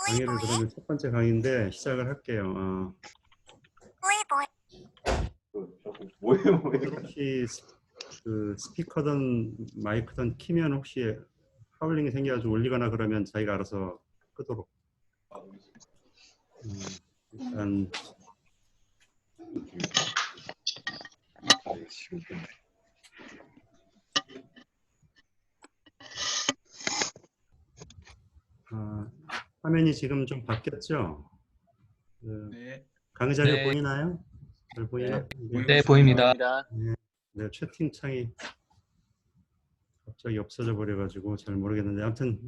강의를 그러면 첫 번째 강의인데 시작을 할게요. 뭐예요? 혹시 그 스피커든 마이크든 키면 혹시 하울링이 생겨가지고 올리거나 그러면 자기가 알아서 끄도록. 일단 화면이 지금 좀 바뀌었죠? 네. 강의 자료 네. 보이나요? 잘 보이나? 네, 보입니다. 네, 채팅창이 갑자기 없어져 버려가지고 잘 모르겠는데 아무튼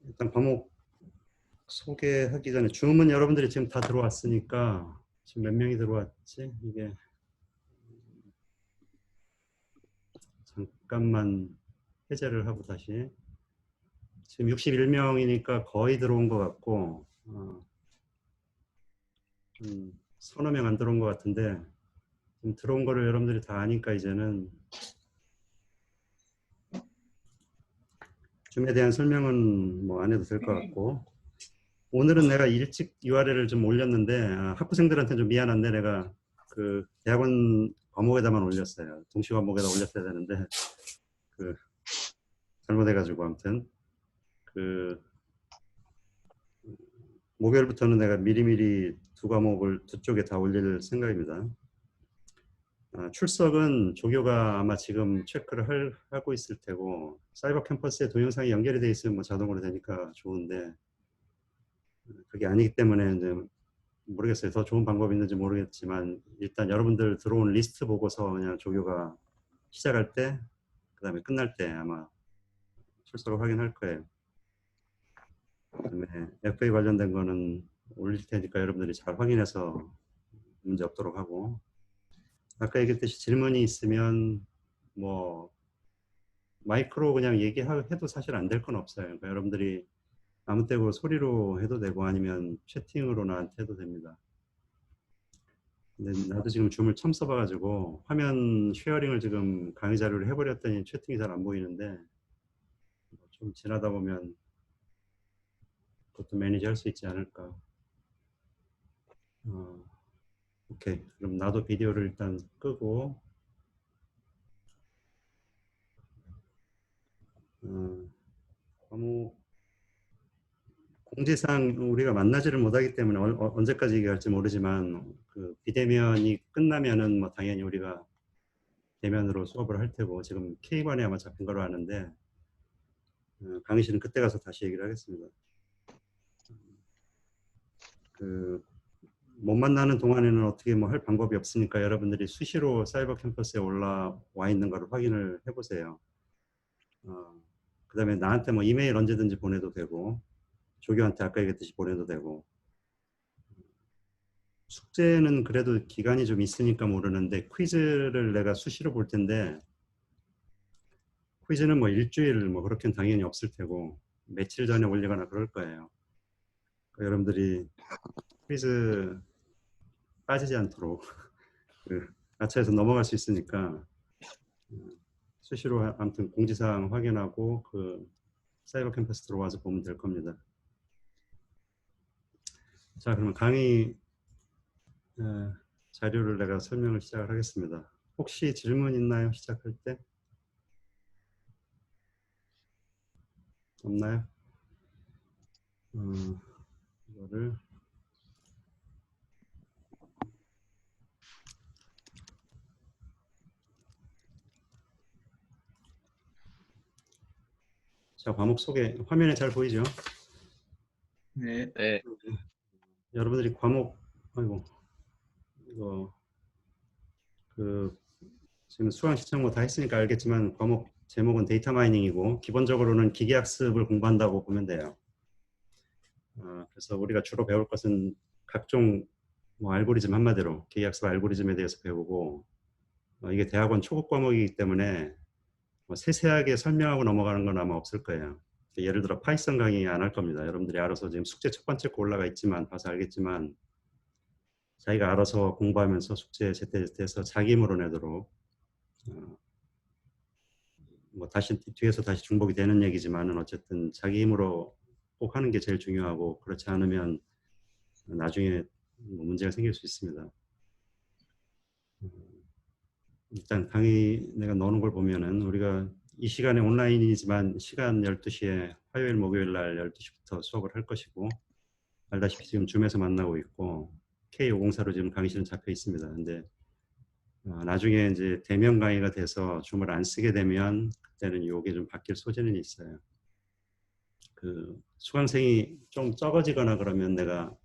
일단 과목 소개하기 전에 줌은 여러분들이 지금 다 들어왔으니까 지금 몇 명이 들어왔지? 이게 잠깐만 해제를 하고 다시 지금 61명이니까 거의 들어온 것 같고 서너 명 안 들어온 것 같은데 지금 들어온 거를 여러분들이 다 아니까 이제는 줌에 대한 설명은 뭐 안 해도 될 것 같고 오늘은 내가 일찍 URL을 좀 올렸는데 학부생들한테 좀 미안한데 내가 그 대학원 과목에다만 올렸어요. 동시 과목에다 올렸어야 되는데 그 잘못해가지고 아무튼 그 목요일부터는 내가 미리미리 두 과목을 두 쪽에 다 올릴 생각입니다. 출석은 조교가 아마 지금 체크를 하고 있을 테고 사이버 캠퍼스에 동영상이 연결이 돼 있으면 뭐 자동으로 되니까 좋은데 그게 아니기 때문에 이제 모르겠어요. 더 좋은 방법이 있는지 모르겠지만 일단 여러분들 들어온 리스트 보고서 그냥 조교가 시작할 때 그다음에 끝날 때 아마 출석을 확인할 거예요. 그다음에 FA 관련된 거는 올릴 테니까 여러분들이 잘 확인해서 문제 없도록 하고 아까 얘기했듯이 질문이 있으면 뭐 마이크로 그냥 얘기해도 사실 안 될 건 없어요. 그러니까 여러분들이 아무 때고 소리로 해도 되고 아니면 채팅으로 나한테 해도 됩니다. 근데 나도 지금 줌을 처음 써봐가지고 화면 쉐어링을 지금 강의 자료를 해버렸더니 채팅이 잘 안 보이는데 좀 지나다 보면 그것도 매니지 할 수 있지 않을까. 오케이. 그럼 나도 비디오를 일단 끄고 과목 공지상 우리가 만나지를 못하기 때문에 언제까지 얘기할지 모르지만 그 비대면이 끝나면은 뭐 당연히 우리가 대면으로 수업을 할 테고 지금 K반에 아마 잡힌 거로 아는데 강의실은 그때 가서 다시 얘기를 하겠습니다. 그 못 만나는 동안에는 어떻게 뭐 할 방법이 없으니까 여러분들이 수시로 사이버 캠퍼스에 올라와 있는 거를 확인을 해보세요. 그 다음에 나한테 뭐 이메일 언제든지 보내도 되고 조교한테 아까 얘기했듯이 보내도 되고 숙제는 그래도 기간이 좀 있으니까 모르는데 퀴즈를 내가 수시로 볼 텐데 퀴즈는 뭐 일주일 뭐 그렇게는 당연히 없을 테고 며칠 전에 올리거나 그럴 거예요. 그러니까 여러분들이 퀴즈 빠지지 않도록 아차에서 넘어갈 수 있으니까 수시로 아무튼 공지사항 확인하고 그 사이버 캠퍼스 들어와서 보면 될 겁니다. 자, 그러면 강의 자료를 내가 설명을 시작을 하겠습니다. 혹시 질문 있나요? 시작할 때? 없나요? 이거를 자, 과목 소개 화면에 잘 보이죠? 네. 여러분들이 과목 아이고 이거 그 지금 수강 시청 뭐 다 했으니까 알겠지만 과목 제목은 데이터 마이닝이고 기본적으로는 기계학습을 공부한다고 보면 돼요. 그래서 우리가 주로 배울 것은 각종 뭐 알고리즘 한마디로 기계학습 알고리즘에 대해서 배우고 이게 대학원 초급 과목이기 때문에 뭐 세세하게 설명하고 넘어가는 건 아마 없을 거예요. 예를 들어 파이썬 강의 안 할 겁니다. 여러분들이 알아서 지금 숙제 첫 번째 거 올라가 있지만 봐서 알겠지만 자기가 알아서 공부하면서 숙제 제때제때해서 자기 힘으로 내도록 뭐 다시 뒤에서 다시 중복이 되는 얘기지만은 어쨌든 자기 힘으로 꼭 하는 게 제일 중요하고 그렇지 않으면 나중에 뭐 문제가 생길 수 있습니다. 일단 강의 내가 넣는 걸 보면은 우리가 이 시간에 온라인이지만 시간 12시에 화요일 목요일 날 12시부터 수업을 할 것이고 알다시피 지금 줌에서 만나고 있고 K504로 지금 강의실은 잡혀 있습니다. 근데 나중에 이제 대면 강의가 돼서 줌을 안 쓰게 되면 그때는 이게 좀 바뀔 소지는 있어요. 그 수강생이 좀 적어지거나 그러면 내가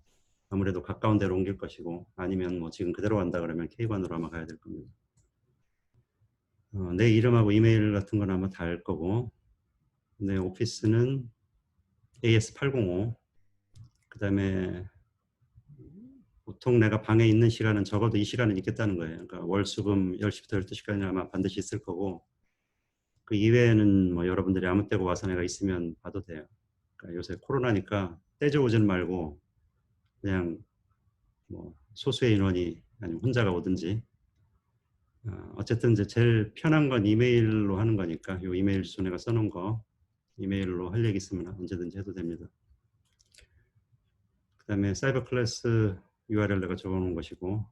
아무래도 가까운 데로 옮길 것이고 아니면 뭐 지금 그대로 간다 그러면 K1으로 아마 가야 될 겁니다. 내 이름하고 이메일 같은 건 아마 다 알 거고 내 오피스는 AS805 그 다음에 보통 내가 방에 있는 시간은 적어도 이 시간은 있겠다는 거예요. 그러니까 월수금 10시부터 12시까지는 아마 반드시 있을 거고 그 이외에는 뭐 여러분들이 아무 때고 와서 내가 있으면 봐도 돼요. 그러니까 요새 코로나니까 떼져오지는 말고 그냥 뭐 소수의 인원이 아니면 혼자가 오든지 어쨌든 이제 제일 편한 건 이메일로 하는 거니까 이 이메일 주소 내가 써놓은 거 이메일로 할 얘기 있으면 언제든지 해도 됩니다. 그 다음에 사이버 클래스 URL 내가 적어놓은 것이고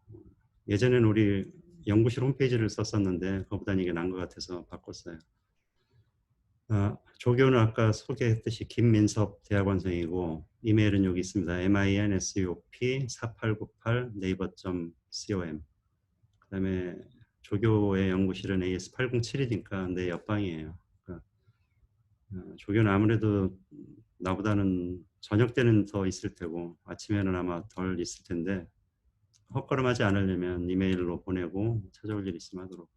예전에는 우리 연구실 홈페이지를 썼었는데 그거보다는 이게 나은 것 같아서 바꿨어요. 조교는 아까 소개했듯이 김민섭 대학원생이고 이메일은 여기 있습니다. minsop4898 naver.com 그 다음에 조교의 연구실은 AS807이니까 내 옆방이에요. 그러니까 조교는 아무래도 나보다는 저녁 때는 더 있을 테고 아침에는 아마 덜 있을 텐데 헛걸음하지 않으려면 이메일로 보내고 찾아올 일 있으면 하도록.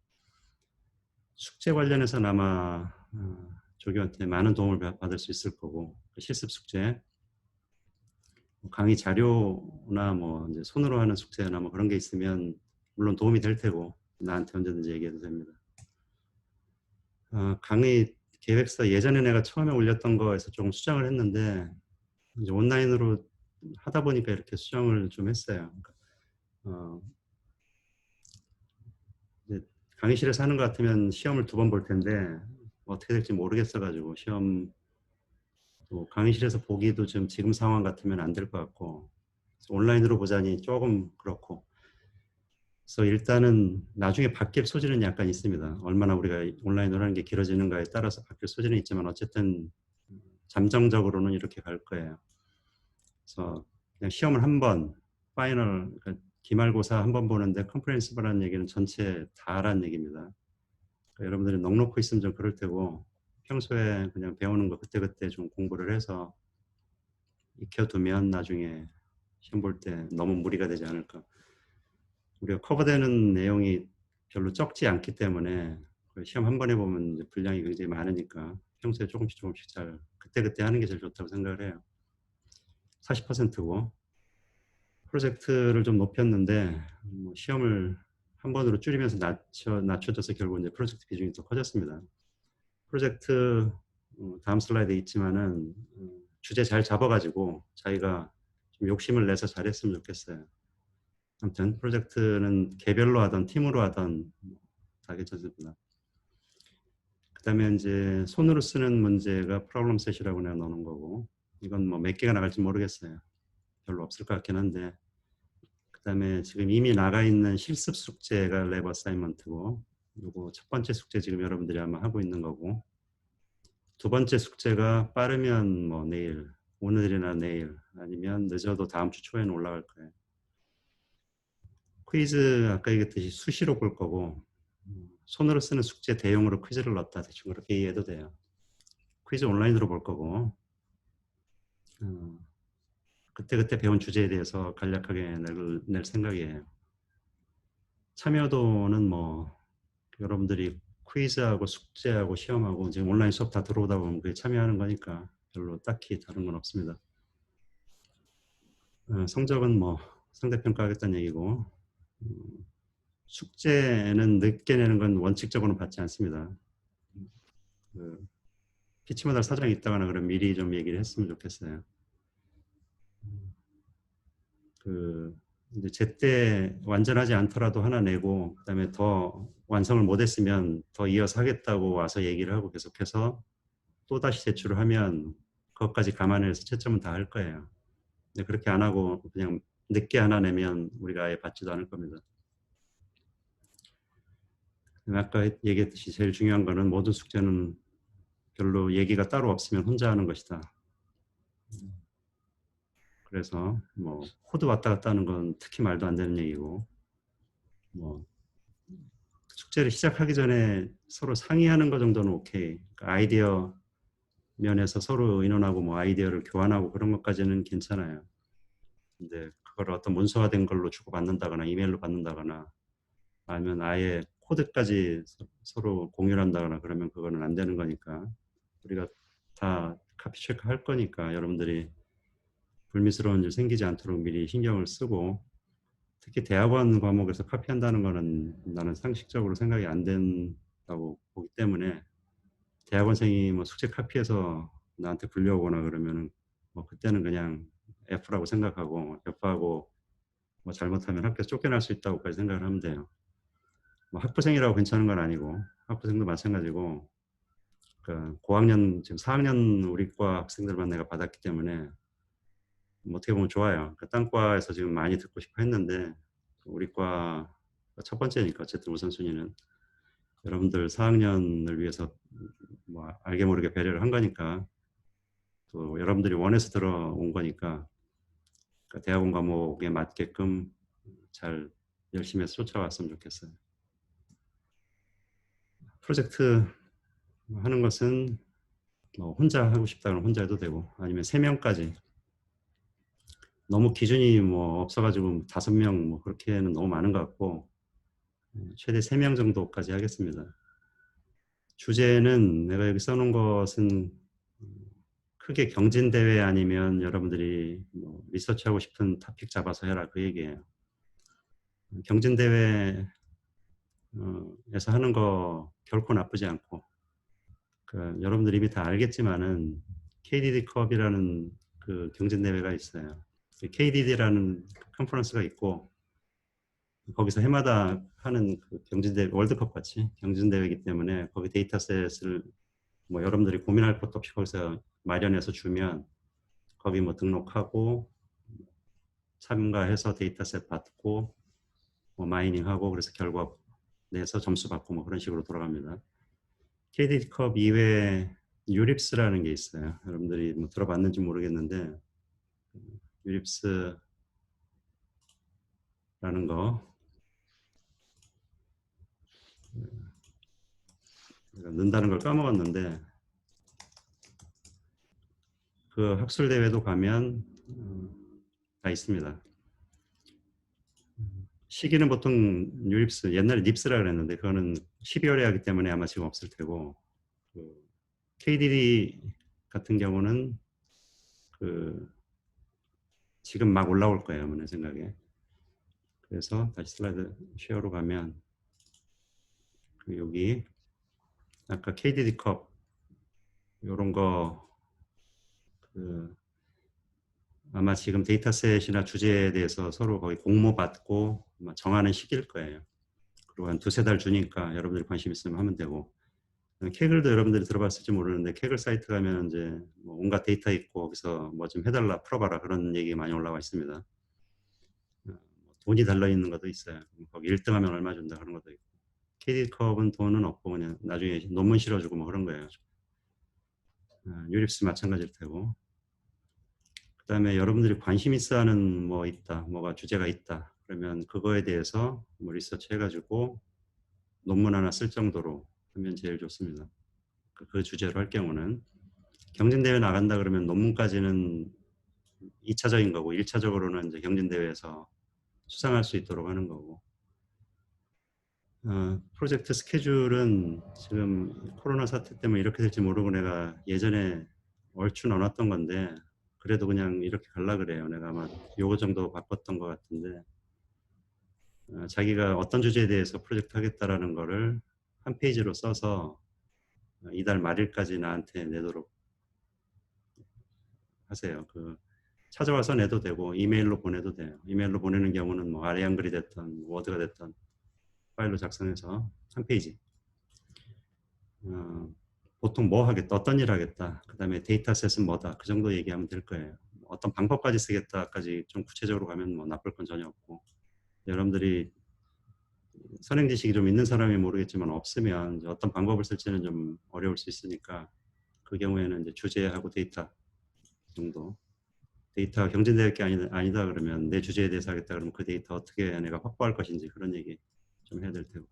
숙제 관련해서는 아마 조교한테 많은 도움을 받을 수 있을 거고 실습 숙제, 강의 자료나 뭐 이제 손으로 하는 숙제나 뭐 그런 게 있으면 물론 도움이 될 테고 나한테 언제든지 얘기해도 됩니다. 강의 계획서 예전에 내가 처음에 올렸던 거에서 조금 수정을 했는데 이제 온라인으로 하다 보니까 이렇게 수정을 좀 했어요. 이제 강의실에서 하는 것 같으면 시험을 2번 볼 텐데 어떻게 될지 모르겠어가지고 시험 강의실에서 보기도 지금 상황 같으면 안 될 것 같고 온라인으로 보자니 조금 그렇고 그래서 일단은 나중에 바뀔 소지는 약간 있습니다. 얼마나 우리가 온라인으로 하는 게 길어지는가에 따라서 바뀔 소지는 있지만 어쨌든 잠정적으로는 이렇게 갈 거예요. 그래서 그냥 시험을 한 번, 파이널, 그러니까 기말고사 한 번 보는데 컴프레hen시브라는 얘기는 전체 다 하라는 얘기입니다. 그러니까 여러분들이 넉넉히 있으면 좀 그럴 테고 평소에 그냥 배우는 거 그때그때 좀 공부를 해서 익혀두면 나중에 시험 볼 때 너무 무리가 되지 않을까. 우리가 커버되는 내용이 별로 적지 않기 때문에 시험 한 번에 보면 이제 분량이 굉장히 많으니까 평소에 조금씩 잘 그때그때 하는 게 제일 좋다고 생각을 해요. 40%고 프로젝트를 좀 높였는데 뭐 시험을 한 번으로 줄이면서 낮춰져서 결국 이제 프로젝트 비중이 더 커졌습니다. 프로젝트 다음 슬라이드에 있지만은 주제 잘 잡아가지고 자기가 좀 욕심을 내서 잘했으면 좋겠어요. 아무튼 프로젝트는 개별로 하던 팀으로 하던 다 괜찮습니다. 그 다음에 이제 손으로 쓰는 문제가 프로블럼 셋이라고 내가 넣는 거고 이건 뭐 몇 개가 나갈지 모르겠어요. 별로 없을 것 같긴 한데 그 다음에 지금 이미 나가 있는 실습 숙제가 랩 어사이먼트고 그리고 첫 번째 숙제 지금 여러분들이 아마 하고 있는 거고 두 번째 숙제가 빠르면 뭐 내일, 오늘이나 내일 아니면 늦어도 다음 주 초에는 올라갈 거예요. 퀴즈 아까 얘기했듯이 수시로 볼 거고 손으로 쓰는 숙제 대용으로 퀴즈를 넣었다 대충 그렇게 이해해도 돼요. 퀴즈 온라인으로 볼 거고 그때 배운 주제에 대해서 간략하게 낼 생각이에요. 참여도는 뭐 여러분들이 퀴즈하고 숙제하고 시험하고 지금 온라인 수업 다 들어오다 보면 그게 참여하는 거니까 별로 딱히 다른 건 없습니다. 성적은 뭐 상대평가하겠다는 얘기고 숙제는 늦게 내는 건 원칙적으로는 받지 않습니다. 피치모달 사정이 있다거나 그럼 미리 좀 얘기를 했으면 좋겠어요. 이제 제때 완전하지 않더라도 하나 내고 그다음에 더 완성을 못했으면 더 이어서 하겠다고 와서 얘기를 하고 계속해서 또 다시 제출을 하면 그것까지 감안해서 채점은 다 할 거예요. 근데 그렇게 안 하고 그냥 늦게 하나 내면 우리가 아예 받지도 않을 겁니다. 아까 얘기했듯이 제일 중요한 거는 모든 숙제는 별로 얘기가 따로 없으면 혼자 하는 것이다. 그래서 뭐 코드 왔다 갔다 하는 건 특히 말도 안 되는 얘기고, 뭐 숙제를 시작하기 전에 서로 상의하는 것 정도는 오케이. 그러니까 아이디어 면에서 서로 의논하고 뭐 아이디어를 교환하고 그런 것까지는 괜찮아요. 근데 그걸 어떤 문서화된 걸로 주고받는다거나 이메일로 받는다거나 아니면 아예 코드까지 서로 공유를 한다거나 그러면 그거는 안 되는 거니까 우리가 다 카피 체크 할 거니까 여러분들이 불미스러운 일 생기지 않도록 미리 신경을 쓰고, 특히 대학원 과목에서 카피한다는 거는 나는 상식적으로 생각이 안 된다고 보기 때문에 대학원생이 뭐 숙제 카피해서 나한테 불려오거나 그러면은 뭐 그때는 그냥 F라고 생각하고 F하고 뭐 잘못하면 학교에서 쫓겨날 수 있다고까지 생각을 하면 돼요. 뭐 학부생이라고 괜찮은 건 아니고 학부생도 마찬가지고, 그러니까 고학년 지금 4학년 우리과 학생들만 내가 받았기 때문에 뭐 어떻게 보면 좋아요. 그러니까 딴과에서 지금 많이 듣고 싶어 했는데 우리과 첫 번째니까 어쨌든 우선순위는 여러분들 4학년을 위해서 뭐 알게 모르게 배려를 한 거니까, 또 여러분들이 원해서 들어온 거니까 그러니까 대학원 과목에 맞게끔 잘 열심히 해서 쫓아왔으면 좋겠어요. 프로젝트 하는 것은 뭐 혼자 하고 싶다 그러면 혼자 해도 되고 아니면 3명까지, 너무 기준이 뭐 없어가지고 5명 뭐 그렇게는 너무 많은 것 같고 최대 3명 정도까지 하겠습니다. 주제는 내가 여기 써놓은 것은 크게 경진대회 아니면 여러분들이 뭐 리서치하고 싶은 토픽 잡아서 해라 그 얘기예요. 경진대회에서 하는 거 결코 나쁘지 않고, 그러니까 여러분들이 이미 다 알겠지만은 KDD컵이라는 그 경진대회가 있어요. KDD라는 컨퍼런스가 있고 거기서 해마다 하는 그 경진대회, 월드컵 같이 경진대회이기 때문에 거기 데이터셋을 뭐 여러분들이 고민할 것도 없이 거기서 마련해서 주면 거기 뭐 등록하고 참가해서 데이터셋 받고 뭐 마이닝하고 그래서 결과 내서 점수 받고 뭐 그런 식으로 돌아갑니다. KDD컵 이외에 유립스라는 게 있어요. 여러분들이 뭐 들어봤는지 모르겠는데 유립스라는 거 넣는다는 걸 까먹었는데 그 학술 대회도 가면 다 있습니다. 시기는 보통 유립스, 옛날에 닙스라 그랬는데 그거는 12월에 하기 때문에 아마 지금 없을 테고, 그 KDD 같은 경우는 그 지금 막 올라올 거예요, 내 생각에. 그래서 다시 슬라이드 쉐어로 가면 그 여기 아까 KDD 컵 이런 거 그 아마 지금 데이터셋이나 주제에 대해서 서로 거의 공모 받고 정하는 시기일 거예요. 그리고 한 2-3달 주니까 여러분들이 관심 있으면 하면 되고, 케글도 여러분들이 들어봤을지 모르는데 케글 사이트 가면 이제 뭐 온갖 데이터 있고 거기서 뭐 좀 해달라 풀어봐라 그런 얘기 많이 올라와 있습니다. 돈이 달려 있는 것도 있어요. 거기 1등하면 얼마 준다 그런 것도 있고, KD컵은 돈은 없고 그냥 나중에 논문 실어주고 뭐 그런 거예요. 유립스 마찬가지일 테고, 그 다음에 여러분들이 관심 있어하는 뭐 있다, 뭐가 주제가 있다 그러면 그거에 대해서 뭐 리서치 해가지고 논문 하나 쓸 정도로 하면 제일 좋습니다. 그 주제로 할 경우는 경진대회 나간다 그러면 논문까지는 2차적인 거고 1차적으로는 이제 경진대회에서 수상할 수 있도록 하는 거고, 프로젝트 스케줄은 지금 코로나 사태 때문에 이렇게 될지 모르고 내가 예전에 얼추 넣어놨던 건데 그래도 그냥 이렇게 갈라 그래요. 내가 아마 요거 정도 바꿨던 것 같은데 자기가 어떤 주제에 대해서 프로젝트 하겠다라는 거를 한 페이지로 써서 이달 말일까지 나한테 내도록 하세요. 그 찾아와서 내도 되고 이메일로 보내도 돼요. 이메일로 보내는 경우는 뭐 아래 한글이 됐든 워드가 됐든 파일로 작성해서 한 페이지. 보통 뭐 하겠다, 어떤 일 하겠다, 그 다음에 데이터셋은 뭐다, 그 정도 얘기하면 될 거예요. 어떤 방법까지 쓰겠다까지 좀 구체적으로 가면 뭐 나쁠 건 전혀 없고, 여러분들이 선행 지식이 좀 있는 사람이 모르겠지만 없으면 이제 어떤 방법을 쓸지는 좀 어려울 수 있으니까 그 경우에는 이제 주제하고 데이터 정도. 데이터가 경쟁될 게 아니다 그러면 내 주제에 대해서 하겠다 그러면 그 데이터 어떻게 내가 확보할 것인지 그런 얘기 좀 해야 될 테고.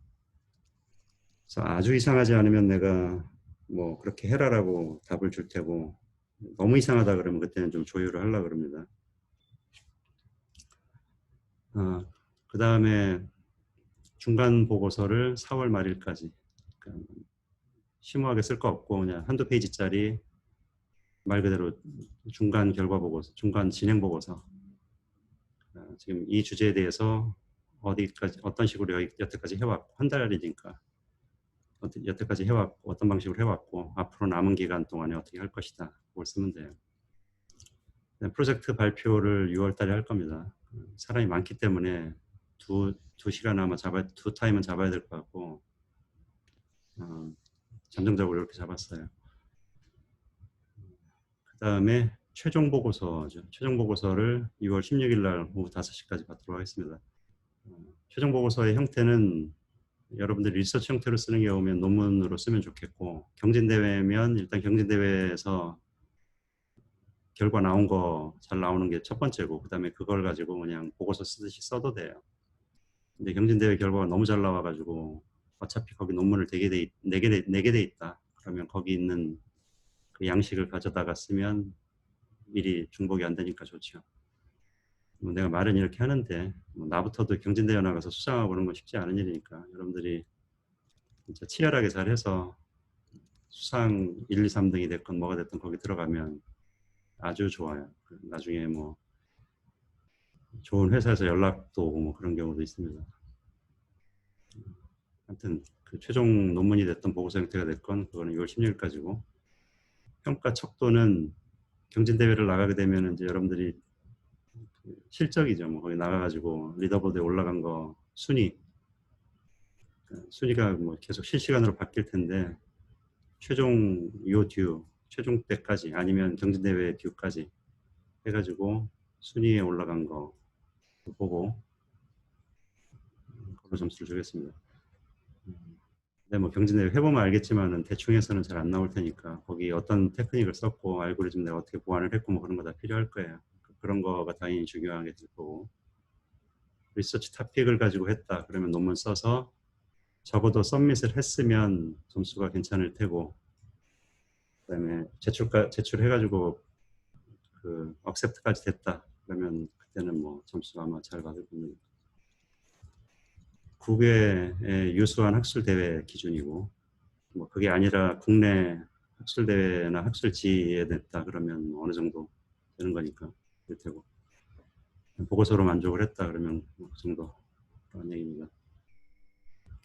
그래서 아주 이상하지 않으면 내가 뭐 그렇게 해라라고 답을 줄 테고, 너무 이상하다 그러면 그때는 좀 조율을 하려고 그럽니다. 그 다음에 중간 보고서를 4월 말일까지, 그러니까 심오하게 쓸 거 없고 그냥 한두 페이지짜리 말 그대로 중간 결과 보고서, 중간 진행 보고서, 지금 이 주제에 대해서 어디까지 어떤 식으로 여태까지 해왔고, 한 달이니까 여태까지 해왔고 어떤 방식으로 해왔고 앞으로 남은 기간 동안에 어떻게 할 것이다, 그걸 쓰면 돼요. 프로젝트 발표를 6월 달에 할 겁니다. 사람이 많기 때문에 두 시간 아마 두 타임은 잡아야 될 것 같고, 잠정적으로 이렇게 잡았어요. 그 다음에 최종 보고서죠. 최종 보고서를 2월 16일 날 오후 5시까지 받도록 하겠습니다. 최종 보고서의 형태는 여러분들이 리서치 형태로 쓰는 경우면 논문으로 쓰면 좋겠고, 경진대회면 일단 경진대회에서 결과 나온 거 잘 나오는 게 첫 번째고, 그 다음에 그걸 가지고 그냥 보고서 쓰듯이 써도 돼요. 근데 경진대회 결과가 너무 잘 나와가지고 어차피 거기 논문을 내게 돼 있다 그러면 거기 있는 그 양식을 가져다가 쓰면 일이 중복이 안 되니까 좋죠. 뭐 내가 말은 이렇게 하는데 뭐 나부터도 경진대회 나가서 수상하고 그런 건 쉽지 않은 일이니까 여러분들이 진짜 치열하게 잘해서 수상 1, 2, 3등이 됐건 뭐가 됐든 거기 들어가면 아주 좋아요. 나중에 뭐 좋은 회사에서 연락도 오고 뭐 그런 경우도 있습니다. 하여튼 그 최종 논문이 됐던 보고서 형태가 됐건 그거는 6월 16일까지고, 평가 척도는 경진대회를 나가게 되면 이제 여러분들이 실적이죠. 뭐 거기 나가가지고 리더보드에 올라간 거 순위가 뭐 계속 실시간으로 바뀔 텐데, 최종 최종 때까지 아니면 경진대회 듀까지 해가지고 순위에 올라간 거 보고 그걸로 점수를 주겠습니다. 근데 뭐 경진대회 해보면 알겠지만은 대충 해서는 잘 안 나올 테니까 거기 어떤 테크닉을 썼고 알고리즘 내가 어떻게 보완을 했고 뭐 그런 거 다 필요할 거예요. 그런 거가 당연히 중요하게 될 거고, 리서치 토픽을 가지고 했다 그러면 논문 써서 적어도 서밋을 했으면 점수가 괜찮을 테고, 그다음에 제출해가지고 그 억셉트까지 됐다 그러면 그때는 뭐 점수 아마 잘 받을 겁니다. 국외의 유수한 학술 대회 기준이고, 뭐 그게 아니라 국내 학술 대회나 학술지에 냈다 그러면 어느 정도 되는 거니까 될 테고, 보고서로 만족을 했다 그러면 그 정도 그런 얘기입니다.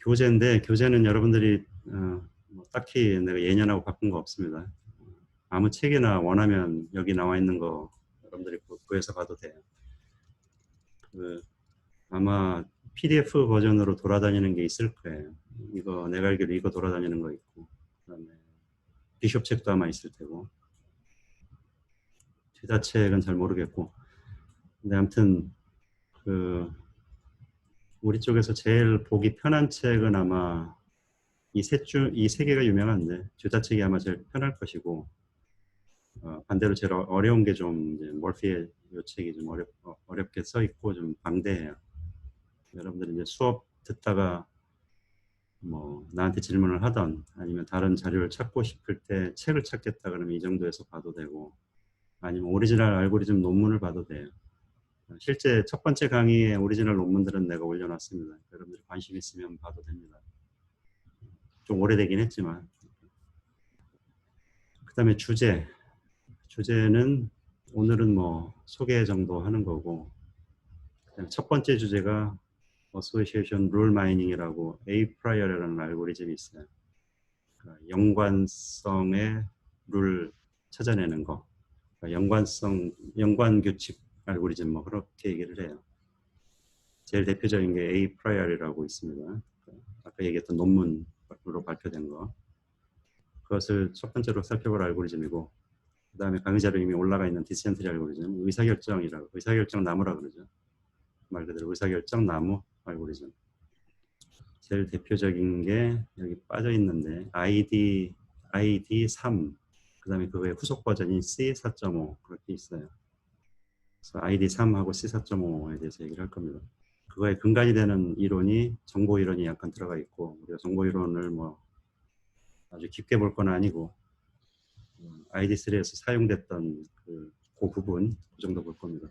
교재인데 교재는 여러분들이 뭐 딱히 내가 예년하고 바꾼 거 없습니다. 아무 책이나 원하면 여기 나와 있는 거 여러분들이 구해서 봐도 돼요. 아마 PDF 버전으로 돌아다니는 게 있을 거예요. 이거 내가 알기로 이거 돌아다니는 거 있고, 그다음에 비숍 책도 아마 있을 테고, 뒤다 책은 잘 모르겠고, 근데 아무튼 우리 쪽에서 제일 보기 편한 책은 아마 이 세 개가 유명한데 뒤다 책이 아마 제일 편할 것이고, 반대로 제일 어려운 게 좀 머피의 이 책이 좀 어렵게 써 있고 좀 방대해요. 여러분들이 이제 수업 듣다가 뭐 나한테 질문을 하던 아니면 다른 자료를 찾고 싶을 때 책을 찾겠다 그러면 이 정도에서 봐도 되고, 아니면 오리지널 알고리즘 논문을 봐도 돼요. 실제 첫 번째 강의에 오리지널 논문들은 내가 올려놨습니다. 여러분들이 관심 있으면 봐도 됩니다. 좀 오래되긴 했지만. 그 다음에 주제는 오늘은 뭐 소개 정도 하는 거고, 그다음에 첫 번째 주제가 Association Rule Mining이라고 A-prior이라는 알고리즘이 있어요. 그러니까 연관성의 룰 찾아내는 거, 그러니까 연관규칙 알고리즘 뭐 그렇게 얘기를 해요. 제일 대표적인 게 A-prior이라고 있습니다. 아까 얘기했던 논문으로 발표된 거. 그것을 첫 번째로 살펴볼 알고리즘이고, 그 다음에 강의자로 이미 올라가 있는 디센트리 알고리즘, 의사결정 나무라 그러죠. 말 그대로 의사결정 나무 알고리즘. 제일 대표적인 게 여기 빠져 있는데 ID3, 그 다음에 그거의 후속 버전이 C4.5 그렇게 있어요. 그래서 ID3하고 C4.5에 대해서 얘기를 할 겁니다. 그거에 근간이 되는 이론이 정보 이론이 약간 들어가 있고, 우리가 정보 이론을 뭐 아주 깊게 볼 건 아니고 ID3에서 사용됐던 그 부분 그 정도 볼 겁니다.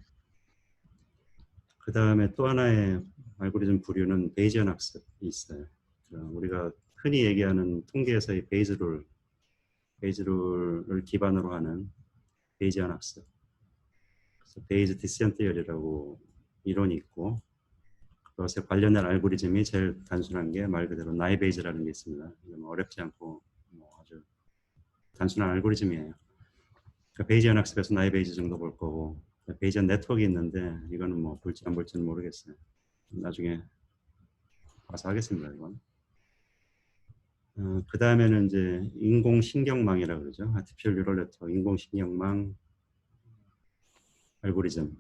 그 다음에 또 하나의 알고리즘 부류는 베이지언 학습이 있어요. 우리가 흔히 얘기하는 통계에서의 베이즈룰을 기반으로 하는 베이지언 학습. 그래서 베이즈 디센트리얼이라고 이론이 있고, 그것에 관련된 알고리즘이 제일 단순한 게 말 그대로 나이베이즈라는 게 있습니다. 어렵지 않고 아주 단순한 알고리즘이에요. 그러니까 베이지언 학습에서 나이베이즈 정도 볼 거고, 베이지언 네트워크가 있는데 이거는 뭐 볼지 안 볼지는 모르겠어요. 나중에 와서 하겠습니다. 이건. 그 다음에는 이제 인공신경망이라고 그러죠. Artificial Neural Network, 인공신경망 알고리즘.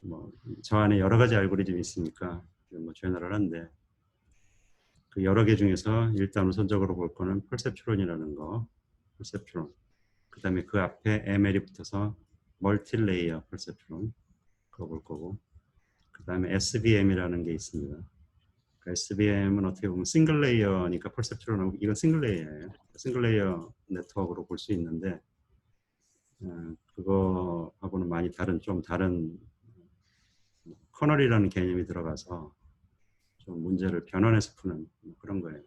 뭐 저 안에 여러 가지 알고리즘이 있으니까 뭐 제너럴한데, 그 여러 개 중에서 일단 우선적으로 볼 거는 퍼셉트론이라는 거, 퍼셉트론. 그 다음에 그 앞에 ML이 붙어서 멀티레이어 퍼셉트론, 그거 볼 거고, 그 다음에 SVM이라는 게 있습니다. 그 SVM은 어떻게 보면 싱글 레이어니까 퍼셉트론하고 이건 싱글 레이어예요. 싱글 레이어 네트워크로 볼 수 있는데, 그거하고는 많이 좀 다른 커널이라는 개념이 들어가서 좀 문제를 변환해서 푸는 그런 거예요.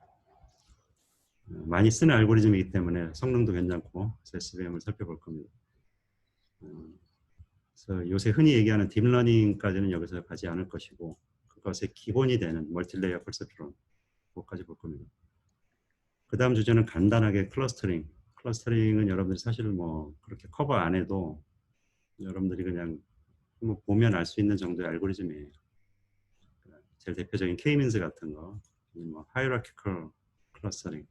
많이 쓰는 알고리즘이기 때문에 성능도 괜찮고, SVM을 살펴볼 겁니다. 그래서 요새 흔히 얘기하는 딥러닝까지는 여기서 가지 않을 것이고, 그것의 기본이 되는 멀티레이어 퍼셉트론, 그것까지 볼 겁니다. 그 다음 주제는 간단하게 클러스터링. 클러스터링은 여러분들이 사실 뭐 그렇게 커버 안 해도 여러분들이 그냥 뭐 보면 알 수 있는 정도의 알고리즘이에요. 제일 대표적인 K-means 같은 거, 뭐 hierarchical clustering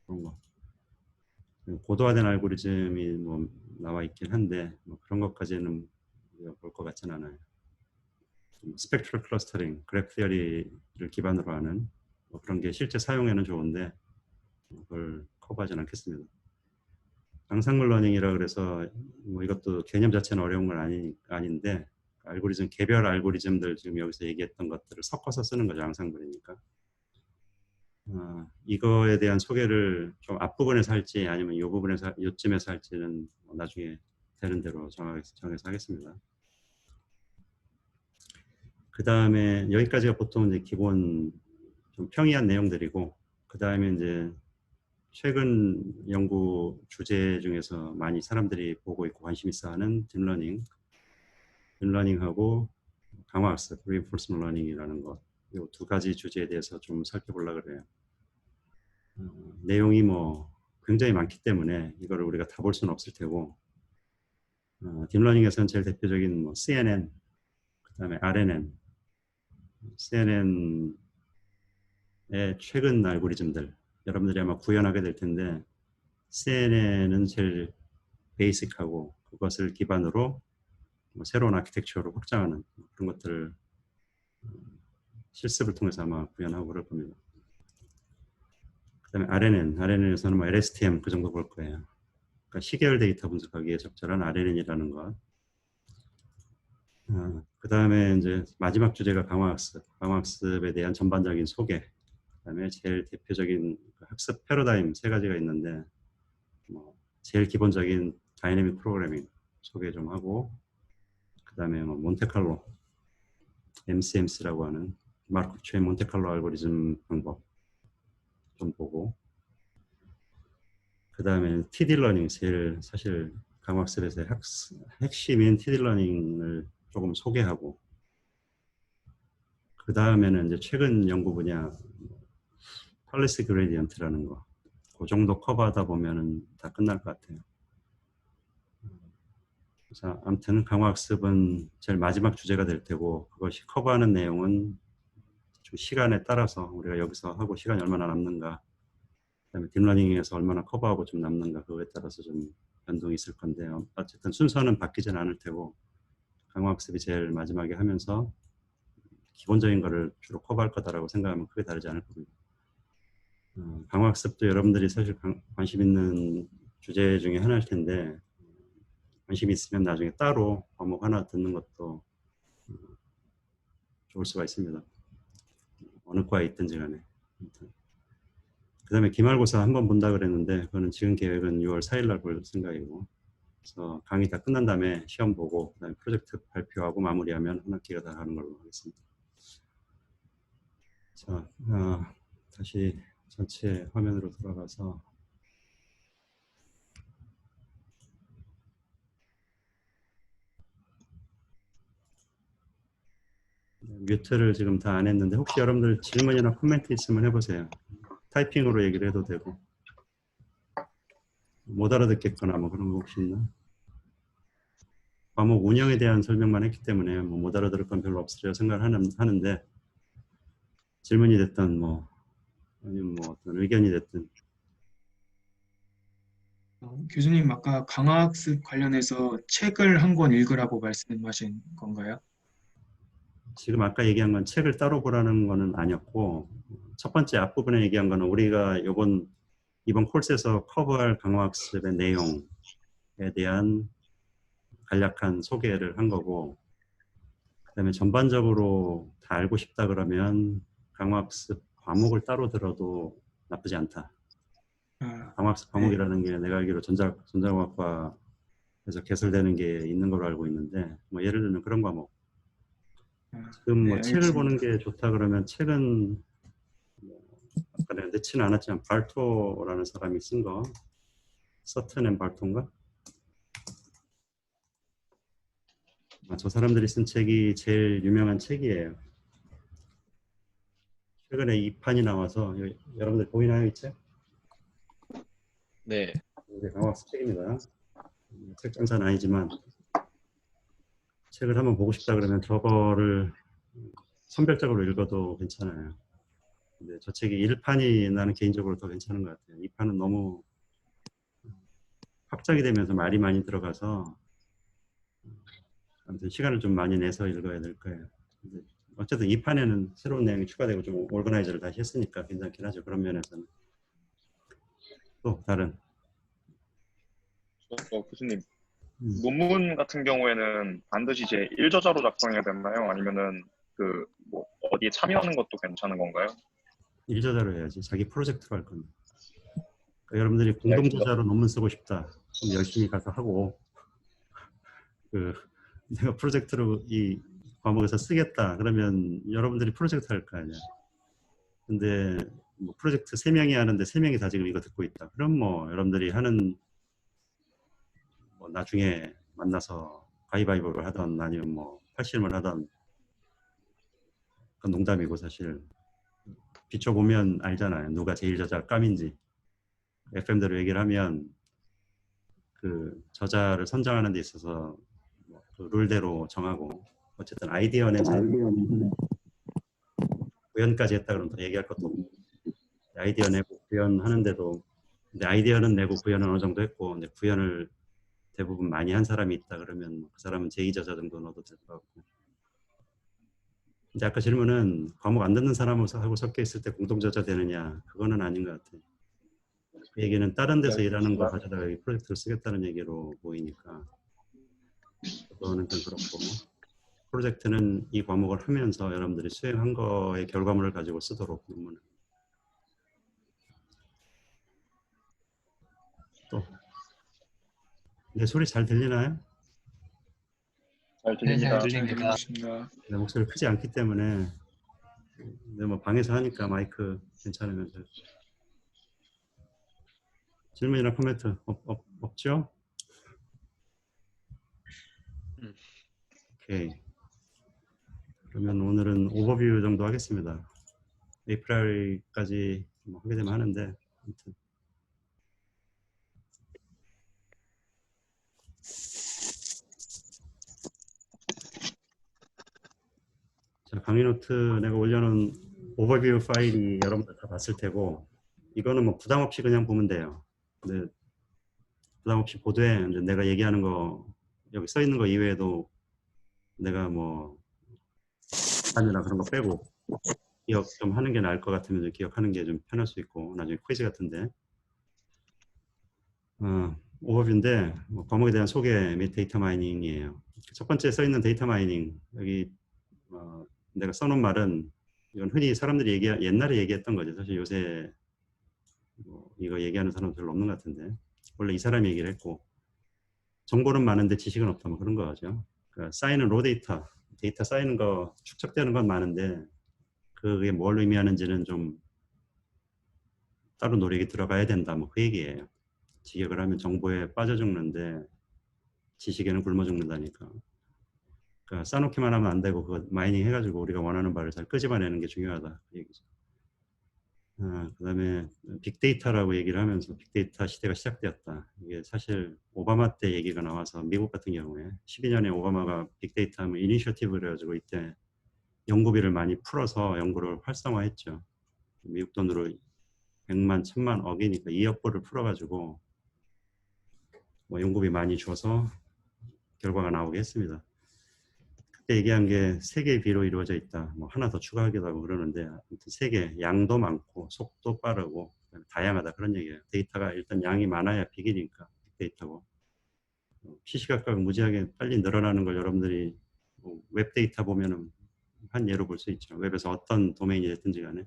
그런 거. 고도화된 알고리즘이 뭐 나와 있긴 한데 뭐 그런 것까지는 볼 것 같지는 않아요. 스펙트럴 클러스터링, 그래프 티어리를 기반으로 하는 뭐 그런 게 실제 사용에는 좋은데 그걸 커버하지는 않겠습니다. 앙상블 러닝이라 그래서 뭐 이것도 개념 자체는 어려운 건 아닌데, 알고리즘 개별 알고리즘들 지금 여기서 얘기했던 것들을 섞어서 쓰는 거죠. 앙상블이니까. 이거에 대한 소개를 좀 앞부분에서 할지 아니면 이 부분에서 요쯤에서 할지는 나중에 되는 대로 정해서 하겠습니다. 그 다음에 여기까지가 보통 이제 기본 좀 평이한 내용들이고, 그 다음에 이제 최근 연구 주제 중에서 많이 사람들이 보고 있고 관심 있어 하는 딥러닝하고 강화학습, reinforcement learning이라는 것, 이 두 가지 주제에 대해서 좀 살펴보려고 그래요. 내용이 뭐 굉장히 많기 때문에 이거를 우리가 다 볼 수는 없을 테고, 딥러닝에서는 제일 대표적인 뭐 CNN, 그 다음에 RNN, CNN의 최근 알고리즘들, 여러분들이 아마 구현하게 될 텐데, CNN은 제일 베이직하고 그것을 기반으로 뭐 새로운 아키텍처로 확장하는 그런 것들을 실습을 통해서 아마 구현하고 그럴 겁니다. 그 다음에 RNN에서는 뭐 LSTM 그 정도 볼 거예요. 그러니까 시계열 데이터 분석하기에 적절한 RNN이라는 것. 그 다음에 이제 마지막 주제가 강화학습에 대한 전반적인 소개. 그 다음에 제일 대표적인 학습 패러다임 세 가지가 있는데, 뭐 제일 기본적인 다이내믹 프로그래밍 소개 좀 하고, 그 다음에 뭐 몬테칼로 MCMC라고 하는 마르코프 체인 몬테칼로 알고리즘 방법 좀 보고, 그 다음에 TD-러닝, 제일 사실 강화학습에서의 핵심인 TD-러닝을 조금 소개하고, 그 다음에는 이제 최근 연구 분야 펄리시 그레디언트라는 거, 그 정도 커버하다 보면은 다 끝날 것 같아요. 그래서 아무튼 강화학습은 제일 마지막 주제가 될 테고, 그것이 커버하는 내용은 좀 시간에 따라서 우리가 여기서 하고 시간이 얼마나 남는가 그다음에 딥러닝에서 얼마나 커버하고 좀 남는가 그거에 따라서 좀 변동이 있을 건데요. 어쨌든 순서는 바뀌진 않을 테고 강화학습이 제일 마지막에 하면서 기본적인 거를 주로 커버할 거다라고 생각하면 크게 다르지 않을 겁니다. 강화학습도 여러분들이 사실 관심 있는 주제 중에 하나일 텐데 관심이 있으면 나중에 따로 과목 하나 듣는 것도 좋을 수가 있습니다. 어느 과에 있든지 간에. 그 다음에 기말고사 한 번 본다 그랬는데 그거는 지금 계획은 6월 4일 날 볼 생각이고 그래서 강의 다 끝난 다음에 시험 보고 그다음에 프로젝트 발표하고 마무리하면 한 학기가 다 가는 걸로 하겠습니다. 자, 다시 전체 화면으로 돌아가서 뮤트를 지금 다 안 했는데 혹시 여러분들 질문이나 코멘트 있으면 해보세요. 타이핑으로 얘기를 해도 되고 못 알아듣겠거나 뭐 그런 거 혹시 있나? 과목 운영에 대한 설명만 했기 때문에 뭐 못 알아들을 건 별로 없으리라 생각을 하는데 질문이 됐든 뭐 아니면 뭐 어떤 의견이 됐든 교수님 아까 강화학습 관련해서 책을 한 권 읽으라고 말씀하신 건가요? 지금 아까 얘기한 건 책을 따로 보라는 거는 아니었고 첫 번째 앞부분에 얘기한 거는 우리가 이번 코र्스에서 커버할 강화학습의 내용에 대한 간략한 소개를 한 거고 그다음에 전반적으로 다 알고 싶다 그러면 강화학습 과목을 따로 들어도 나쁘지 않다. 강화학습 과목이라는 게 내가 알기로 전자공학과에서 개설되는 게 있는 걸로 알고 있는데 뭐 예를 들면 그런 과목 지금 뭐 책을 보는 게 좋다 그러면 책은 아까 내가 넣지는 않았지만 발토라는 사람이 쓴 거 서튼 앤 발토인가? 저 사람들이 쓴 책이 제일 유명한 책이에요. 최근에 2판이 나와서 여러분들 보이나요 이 책? 네. 이게 강화학습 책입니다. 책 장사는 아니지만 책을 한번 보고 싶다 그러면 저거를 선별적으로 읽어도 괜찮아요. 근데 저 책이 1판이 나는 개인적으로 더 괜찮은 것 같아요. 2판은 너무 확장이 되면서 말이 많이 들어가서 아무튼 시간을 좀 많이 내서 읽어야 될 거예요. 근데 어쨌든 2판에는 새로운 내용이 추가되고 좀 오르가나이저를 다시 했으니까 괜찮긴 하죠. 그런 면에서는. 또 다른. 교수님, 논문 같은 경우에는 반드시 제 1저자로 작성해야 되나요? 아니면은 뭐 어디에 참여하는 것도 괜찮은 건가요? 1저자로 해야지. 자기 프로젝트로 할 건데. 그러니까 여러분들이 공동저자로 논문 쓰고 싶다. 그럼 열심히 가서 하고 내가 프로젝트로 이 과목에서 쓰겠다. 그러면 여러분들이 프로젝트 할 거 아니야. 근데 뭐 프로젝트 3명이 하는데 3명이 다 지금 이거 듣고 있다. 그럼 뭐 여러분들이 하는 뭐 나중에 만나서 가위바위보를 하던 아니면 뭐 팔씨름을 하던 그건 농담이고 사실 비춰보면 알잖아요. 누가 제일 저자 깜인지. FM대로 얘기를 하면 그 저자를 선정하는 데 있어서 그 룰대로 정하고 어쨌든 아이디어 내서 구현까지 했다 그러면 더 얘기할 것도 없고 아이디어 내고 구현하는데도 근데 아이디어는 내고 구현은 어느 정도 했고 근데 구현을 대부분 많이 한 사람이 있다 그러면 그 사람은 제2저자 정도 넣어도 될 것 같고 근데 아까 질문은 과목 안 듣는 사람하고 섞여 있을 때 공동저자 되느냐 그거는 아닌 것 같아요. 그 얘기는 다른 데서 일하는 거 가져다가 여기 프로젝트를 쓰겠다는 얘기로 보이니까 그거는 좀 그렇고 프로젝트는 이 과목을 하면서 여러분들이 수행한 거의 결과물을 가지고 쓰도록 논문을 또 내 소리 잘 들리나요? 잘 네, 들립니다. 잘 들립니다. 내 목소리 크지 않기 때문에 내가 뭐 방에서 하니까 마이크 괜찮으면 질문이나 코멘트 없죠? 오케이. 그러면 오늘은 오버뷰 정도 하겠습니다. 에이프릴까지 뭐 하게 되면 하는데 아무튼 자, 강의 노트 내가 올려놓은 오버뷰 파일이 여러분들 다 봤을 테고 이거는 뭐 부담 없이 그냥 보면 돼요. 근데 부담 없이 보되 이제 내가 얘기하는 거 여기 써 있는 거 이외에도 내가 뭐 단이나 그런 거 빼고 기억 좀 하는 게 나을 것 같으면 좀 기억하는 게 좀 편할 수 있고 나중에 퀴즈 같은데 오버뷰인데 뭐 과목에 대한 소개 및 데이터 마이닝이에요. 첫 번째 써 있는 데이터 마이닝 여기 내가 써놓은 말은 이건 흔히 사람들이 옛날에 얘기했던 거죠. 사실 요새 뭐 이거 얘기하는 사람 별로 없는 것 같은데 원래 이 사람이 얘기를 했고 정보는 많은데 지식은 없다 뭐 그런 거죠. 그러니까 쌓이는 로 데이터 쌓이는 거 축적되는 건 많은데 그게 뭘 의미하는지는 좀 따로 노력이 들어가야 된다 뭐 그 얘기예요. 직역을 하면 정보에 빠져 죽는데 지식에는 굶어 죽는다니까. 그러니까 쌓아놓기만 하면 안 되고 그거 마이닝 해가지고 우리가 원하는 바를 잘 끄집어내는 게 중요하다 그 얘기죠. 그다음에 빅데이터라고 얘기를 하면서 빅데이터 시대가 시작되었다. 이게 사실 오바마 때 얘기가 나와서 미국 같은 경우에 12년에 오바마가 빅데이터 하면 이니셔티브를 해가지고 이때 연구비를 많이 풀어서 연구를 활성화했죠. 미국 돈으로 100만, 1000만 억이니까 2억 불을 풀어가지고 뭐 연구비 많이 줘서 결과가 나오게 했습니다. 그때 얘기한 게 세 개의 비로 이루어져 있다. 뭐 하나 더 추가하기도 하고 그러는데 아무튼 세 개, 양도 많고 속도 빠르고 다양하다 그런 얘기예요. 데이터가 일단 양이 많아야 빅이니까 빅데이터고 시시각각 무지하게 빨리 늘어나는 걸 여러분들이 뭐 웹 데이터 보면은 한 예로 볼 수 있죠. 웹에서 어떤 도메인이 됐든지 간에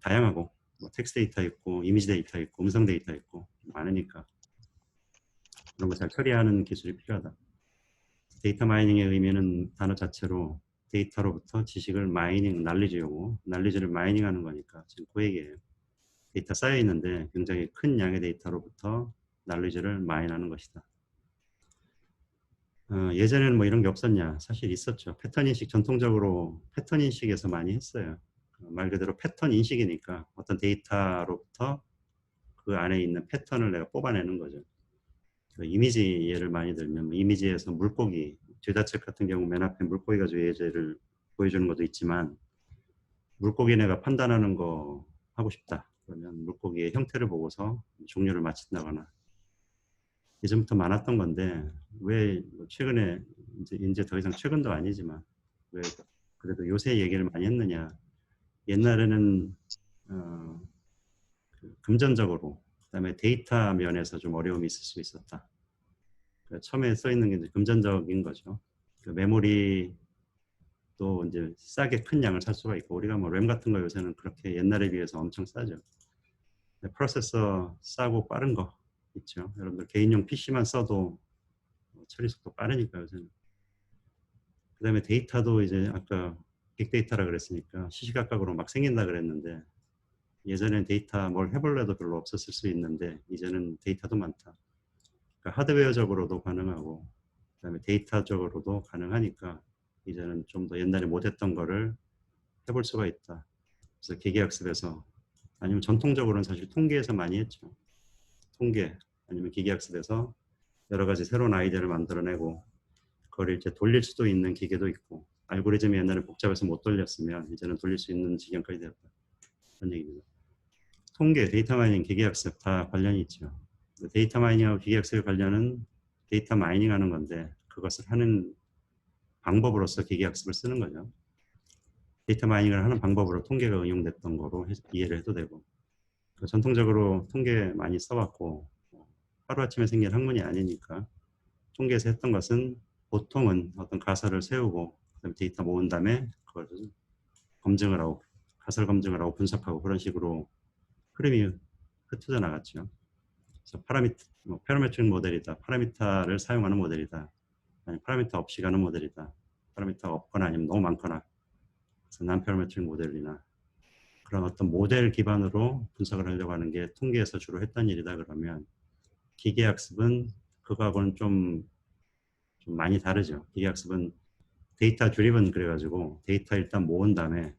다양하고 뭐 텍스트 데이터 있고 이미지 데이터 있고 음성 데이터 있고 많으니까 그런 거 잘 처리하는 기술이 필요하다. 데이터 마이닝의 의미는 단어 자체로 데이터로부터 지식을 마이닝, 날리지고 날리지를 마이닝하는 거니까 지금 그 얘기예요. 데이터 쌓여 있는데 굉장히 큰 양의 데이터로부터 날리지를 마이닝하는 것이다. 예전에는 뭐 이런 게 없었냐? 사실 있었죠. 패턴 인식 전통적으로 패턴 인식에서 많이 했어요. 말 그대로 패턴 인식이니까 어떤 데이터로부터 그 안에 있는 패턴을 내가 뽑아내는 거죠. 이미지 예를 많이 들면 이미지에서 물고기, 죄다책 같은 경우 맨 앞에 물고기 가지고 예제를 보여주는 것도 있지만 물고기 내가 판단하는 거 하고 싶다. 그러면 물고기의 형태를 보고서 종류를 맞춘다거나 예전부터 많았던 건데 왜 최근에 이제 더 이상 최근도 아니지만 왜 그래도 요새 얘기를 많이 했느냐. 옛날에는 금전적으로 그다음에 데이터 면에서 좀 어려움이 있을 수 있었다. 그러니까 처음에 써 있는 게 이제 금전적인 거죠. 그 메모리도 이제 싸게 큰 양을 살 수가 있고 우리가 뭐 램 같은 거 요새는 그렇게 옛날에 비해서 엄청 싸죠. 프로세서 싸고 빠른 거 있죠. 여러분들 개인용 PC만 써도 처리 속도 빠르니까 요새는. 그다음에 데이터도 이제 아까 빅데이터라 그랬으니까 시시각각으로 막 생긴다 그랬는데 예전엔 데이터 뭘 해볼래도 별로 없었을 수 있는데 이제는 데이터도 많다. 그러니까 하드웨어적으로도 가능하고 그다음에 데이터적으로도 가능하니까 이제는 좀 더 옛날에 못했던 거를 해볼 수가 있다. 그래서 기계학습에서 아니면 전통적으로는 사실 통계에서 많이 했죠. 통계 아니면 기계학습에서 여러 가지 새로운 아이디어를 만들어내고 그걸 이제 돌릴 수도 있는 기계도 있고 알고리즘이 옛날에 복잡해서 못 돌렸으면 이제는 돌릴 수 있는 지경까지 되었다. 그런 얘기입니다. 통계, 데이터 마이닝, 기계학습 다 관련이 있죠. 데이터 마이닝하고 기계학습의 관련은 데이터 마이닝 하는 건데 그것을 하는 방법으로서 기계학습을 쓰는 거죠. 데이터 마이닝을 하는 방법으로 통계가 응용됐던 거로 이해를 해도 되고 전통적으로 통계 많이 써왔고 하루아침에 생긴 학문이 아니니까 통계에서 했던 것은 보통은 어떤 가설을 세우고 그다음에 데이터 모은 다음에 그걸 검증을 하고 가설 검증을 하고 분석하고 그런 식으로 흐름이 흩어져 나갔죠. 그래서 파라메트릭 모델이다. 파라미터를 사용하는 모델이다. 아니 파라미터 없이 가는 모델이다. 파라미터가 없거나 아니면 너무 많거나 그래서 난파라메트릭 모델이나 그런 어떤 모델 기반으로 분석을 하려고 하는 게 통계에서 주로 했던 일이다 그러면 기계학습은 그거하고는 좀 많이 다르죠. 기계학습은 데이터 드리븐 그래가지고 데이터 일단 모은 다음에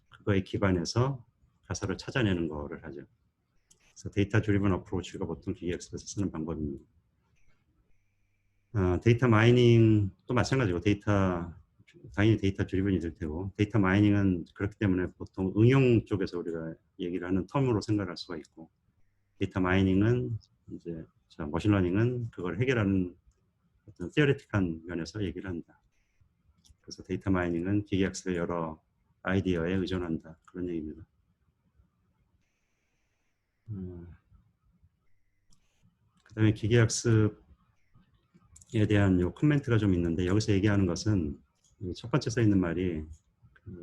그거에 기반해서 가설을 찾아내는 거를 하죠. 그래서 데이터 드리븐 어프로치가 보통 기계학습에서 쓰는 방법입니다. 데이터 마이닝도 마찬가지고 데이터 당연히 데이터 드리븐이 될 테고, 데이터 마이닝은 그렇기 때문에 보통 응용 쪽에서 우리가 얘기를 하는 텀으로 생각할 수가 있고, 데이터 마이닝은 이제 머신러닝은 그걸 해결하는 어떤 theoretic한 면에서 얘기를 한다. 그래서 데이터 마이닝은 기계학습의 여러 아이디어에 의존한다. 그런 얘기입니다. 그 다음에 기계학습에 대한 요 코멘트가 좀 있는데, 여기서 얘기하는 것은 첫 번째 써 있는 말이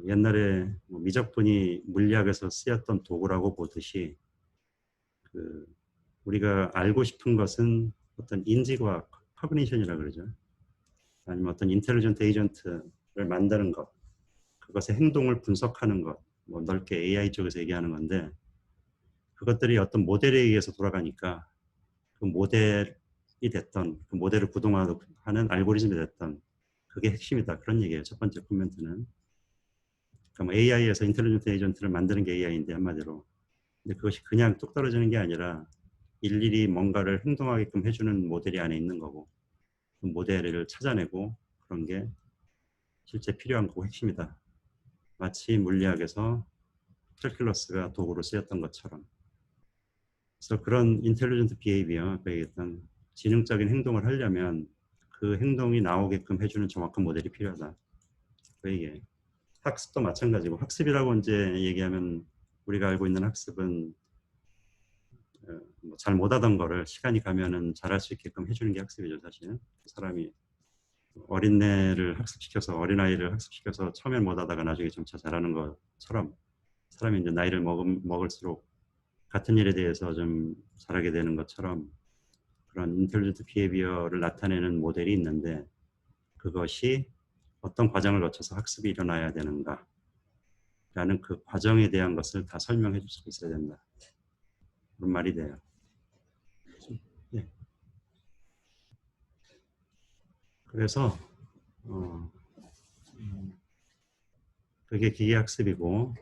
옛날에 미적분이 물리학에서 쓰였던 도구라고 보듯이 우리가 알고 싶은 것은 어떤 인지과학, 커그니션이라고 그러죠. 아니면 어떤 인텔리전트 에이전트를 만드는 것, 그것의 행동을 분석하는 것, 뭐 넓게 AI 쪽에서 얘기하는 건데, 그것들이 어떤 모델에 의해서 돌아가니까 그 모델이 됐던, 그 모델을 구동하는 알고리즘이 됐던, 그게 핵심이다. 그런 얘기예요. 첫 번째 코멘트는. 그러니까 뭐 AI에서 인텔리전트 에이전트를 만드는 게 AI인데 한마디로. 근데 그것이 그냥 뚝 떨어지는 게 아니라 일일이 뭔가를 행동하게끔 해주는 모델이 안에 있는 거고, 그 모델을 찾아내고 그런 게 실제 필요한 거고 핵심이다. 마치 물리학에서 캘큘러스가 도구로 쓰였던 것처럼. 그래서 그런 인텔리전트 비헤이비어, 아까 얘기했던 지능적인 행동을 하려면 그 행동이 나오게끔 해주는 정확한 모델이 필요하다. 그 얘기예요. 학습도 마찬가지고, 학습이라고 이제 얘기하면 우리가 알고 있는 학습은 잘 못하던 거를 시간이 가면은 잘할 수 있게끔 해주는 게 학습이죠. 사실 사람이 어린애를 학습시켜서, 어린아이를 학습시켜서 처음엔 못하다가 나중에 점차 잘하는 것처럼, 사람이 이제 나이를 먹을수록 같은 일에 대해서 좀 잘하게 되는 것처럼, 그런 인텔리전트 비헤비어를 나타내는 모델이 있는데, 그것이 어떤 과정을 거쳐서 학습이 일어나야 되는가 라는 그 과정에 대한 것을 다 설명해 줄 수 있어야 된다. 그런 말이 돼요. 네. 그래서 그게 기계학습이고,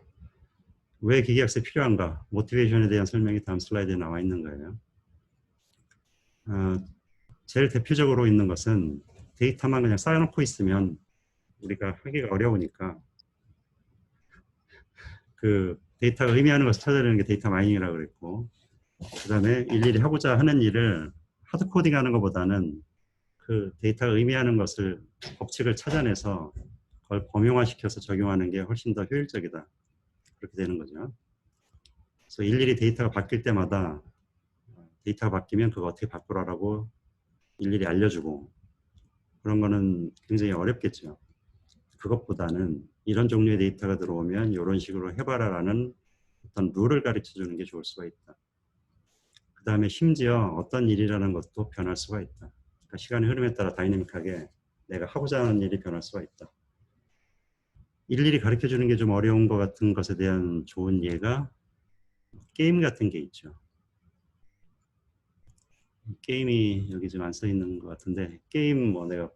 왜 기계학습이 필요한가? 모티베이션에 대한 설명이 다음 슬라이드에 나와 있는 거예요. 제일 대표적으로 있는 것은 데이터만 그냥 쌓아놓고 있으면 우리가 하기가 어려우니까 그 데이터가 의미하는 것을 찾아내는 게 데이터 마이닝이라고 그랬고, 그 다음에 일일이 하고자 하는 일을 하드 코딩하는 것보다는 그 데이터가 의미하는 것을, 법칙을 찾아내서 그걸 범용화시켜서 적용하는 게 훨씬 더 효율적이다. 그렇게 되는 거죠. 그래서 일일이 데이터가 바뀔 때마다 데이터가 바뀌면 그거 어떻게 바꾸라고 일일이 알려주고, 그런 거는 굉장히 어렵겠죠. 그것보다는 이런 종류의 데이터가 들어오면 이런 식으로 해봐라라는 어떤 룰을 가르쳐 주는 게 좋을 수가 있다. 그 다음에 심지어 어떤 일이라는 것도 변할 수가 있다. 그러니까 시간의 흐름에 따라 다이내믹하게 내가 하고자 하는 일이 변할 수가 있다. 일일이 가르쳐 주는 게 좀 어려운 것 같은 것에 대한 좋은 예가 게임 같은 게 있죠. 게임이 여기 좀 안 써 있는 것 같은데, 게임 뭐 내가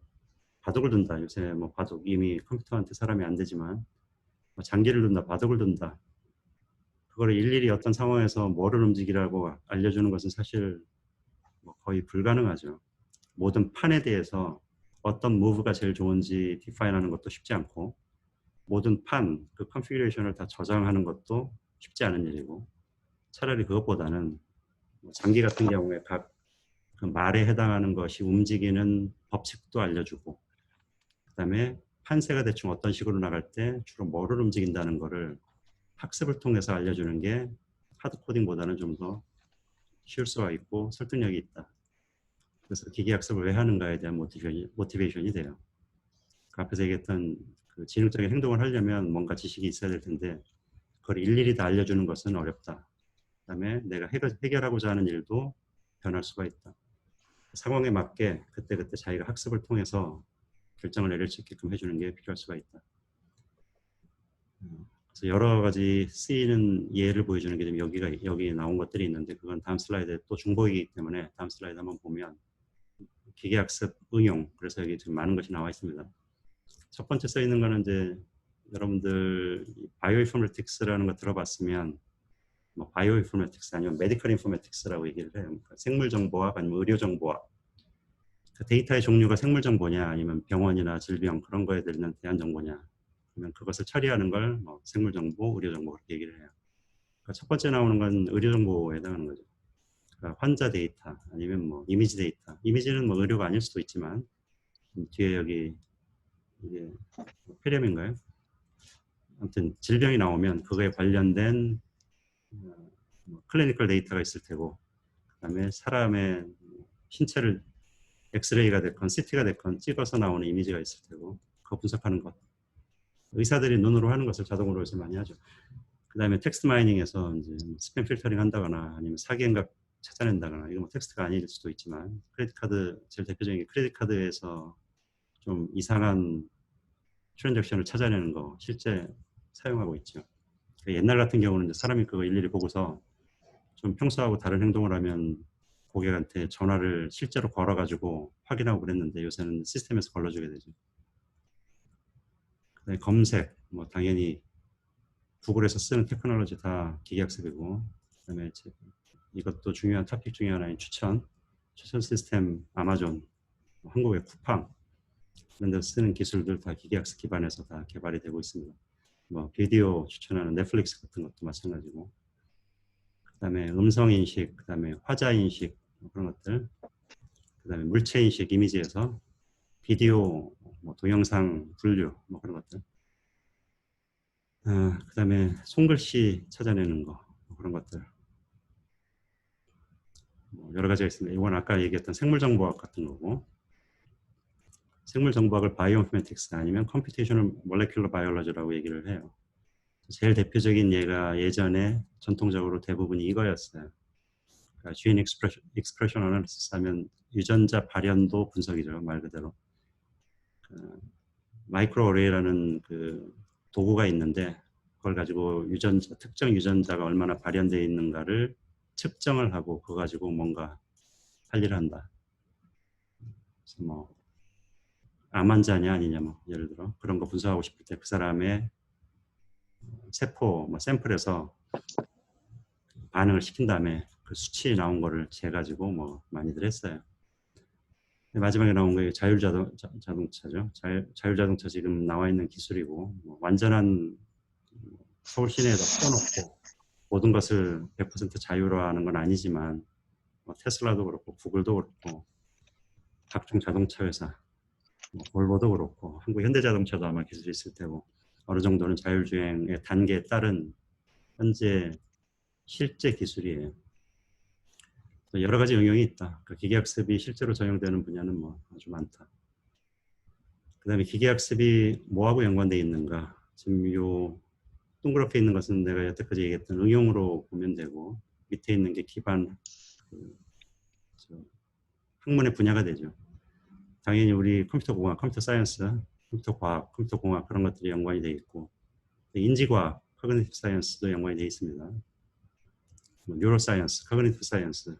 바둑을 둔다. 요새 뭐 바둑 이미 컴퓨터한테 사람이 안 되지만 뭐 장기를 둔다, 바둑을 둔다. 그걸 일일이 어떤 상황에서 뭐를 움직이라고 알려주는 것은 사실 뭐 거의 불가능하죠. 모든 판에 대해서 어떤 무브가 제일 좋은지 디파인하는 것도 쉽지 않고, 모든 판, 그 컨피규레이션을 다 저장하는 것도 쉽지 않은 일이고, 차라리 그것보다는 장기 같은 경우에 각 그 말에 해당하는 것이 움직이는 법칙도 알려주고, 그 다음에 판세가 대충 어떤 식으로 나갈 때 주로 뭐를 움직인다는 거를 학습을 통해서 알려주는 게 하드코딩보다는 좀 더 쉬울 수가 있고 설득력이 있다. 그래서 기계학습을 왜 하는가에 대한 모티베이션이 돼요. 그 앞에서 얘기했던 그 지능적인 행동을 하려면 뭔가 지식이 있어야 될 텐데, 그걸 일일이 다 알려주는 것은 어렵다. 그 다음에 내가 해결하고자 하는 일도 변할 수가 있다. 상황에 맞게 그때그때 자기가 학습을 통해서 결정을 내릴 수 있게끔 해주는 게 필요할 수가 있다. 그래서 여러 가지 쓰이는 예를 보여주는 게 좀 여기 나온 것들이 있는데, 그건 다음 슬라이드에 또 중복이기 때문에 다음 슬라이드 한번 보면 기계학습 응용, 그래서 여기 지금 많은 것이 나와 있습니다. 첫 번째 써 있는 거는 이제 여러분들 바이오인포메틱스라는 거 들어봤으면 뭐 바이오인포메틱스 아니면 메디컬 인포메틱스라고 얘기를 해요. 그러니까 생물 정보학 아니면 의료 정보학. 그 데이터의 종류가 생물 정보냐 아니면 병원이나 질병 그런 거에 대한 정보냐 그러면 그것을 처리하는 걸 뭐 생물 정보, 의료 정보 그렇게 얘기를 해요. 그러니까 첫 번째 나오는 건 의료 정보에 해당하는 거죠. 그러니까 환자 데이터 아니면 뭐 이미지 데이터. 이미지는 뭐 의료가 아닐 수도 있지만 뒤에 여기 이게 폐렴인가요? 아무튼 질병이 나오면 그거에 관련된 클리니컬 데이터가 있을 테고 그다음에 사람의 신체를 엑스레이가 됐건 CT가 됐건 찍어서 나오는 이미지가 있을 테고 그거 분석하는 것. 의사들이 눈으로 하는 것을 자동으로 요새 많이 하죠. 그다음에 텍스트 마이닝에서 이제 스팸 필터링 한다거나 아니면 사기 행각 찾아낸다거나 이거 뭐 텍스트가 아닐 수도 있지만 크레딧 카드 제일 대표적인 게 크레딧 카드에서 좀 이상한 트랜잭션을 찾아내는 거 실제 사용하고 있죠. 옛날 같은 경우는 이제 사람이 그거 일일이 보고서 좀 평소하고 다른 행동을 하면 고객한테 전화를 실제로 걸어가지고 확인하고 그랬는데 요새는 시스템에서 걸러주게 되죠. 그다음에 검색, 뭐 당연히 구글에서 쓰는 테크놀로지 다 기계학습이고 그다음에 이것도 중요한 토픽 중에 하나인 추천 시스템 아마존, 한국의 쿠팡 그런 데서 쓰는 기술들 다 기계학습 기반에서 다 개발이 되고 있습니다. 뭐 비디오 추천하는 넷플릭스 같은 것도 마찬가지고 그다음에 음성 인식, 그다음에 화자 인식 뭐 그런 것들, 그다음에 물체 인식 이미지에서 비디오, 뭐 동영상 분류 뭐 그런 것들, 그다음에 손글씨 찾아내는 거 뭐 그런 것들 뭐 여러 가지가 있습니다. 이건 아까 얘기했던 생물정보학 같은 거고 생물정보학을 바이오인포메틱스 아니면 컴퓨테이셔널 몰레큘러 바이올로지라고 얘기를 해요. 제일 대표적인 예가 예전에 전통적으로 대부분이 이거였어요. 그러니까 진 익스프레션 어널리시스 하면 유전자 발현도 분석이죠. 말 그대로. 마이크로 어레이라는 그 도구가 있는데 그걸 가지고 특정 유전자가 얼마나 발현되어 있는가를 측정을 하고 그거 가지고 뭔가 할 일을 한다. 그래서 뭐 암 환자냐 아니냐 뭐 예를 들어 그런 거 분석하고 싶을 때 그 사람의 세포 뭐 샘플에서 반응을 시킨 다음에 그 수치 나온 거를 재가지고 뭐 많이들 했어요. 마지막에 나온 게 자율자동차죠. 자율자동차 지금 나와 있는 기술이고 뭐 완전한 서울 시내에다 펴놓고 모든 것을 100% 자유화하는 건 아니지만 뭐 테슬라도 그렇고 구글도 그렇고 각종 자동차 회사 뭐 볼보도 그렇고 한국 현대자동차도 아마 기술이 있을 테고 어느 정도는 자율주행의 단계에 따른 현재 실제 기술이에요. 여러 가지 응용이 있다. 그 기계학습이 실제로 적용되는 분야는 뭐 아주 많다. 그 다음에 기계학습이 뭐하고 연관되어 있는가. 지금 요 동그랗게 있는 것은 내가 여태까지 얘기했던 응용으로 보면 되고 밑에 있는 게 기반 학문의 분야가 되죠. 당연히 우리 컴퓨터공학, 컴퓨터 사이언스, 컴퓨터 과학, 컴퓨터 공학 그런 것들이 연관이 되어 있고 인지과학, 커그니티브 사이언스도 연관이 되어 있습니다. 뉴로사이언스, 커그니티브 사이언스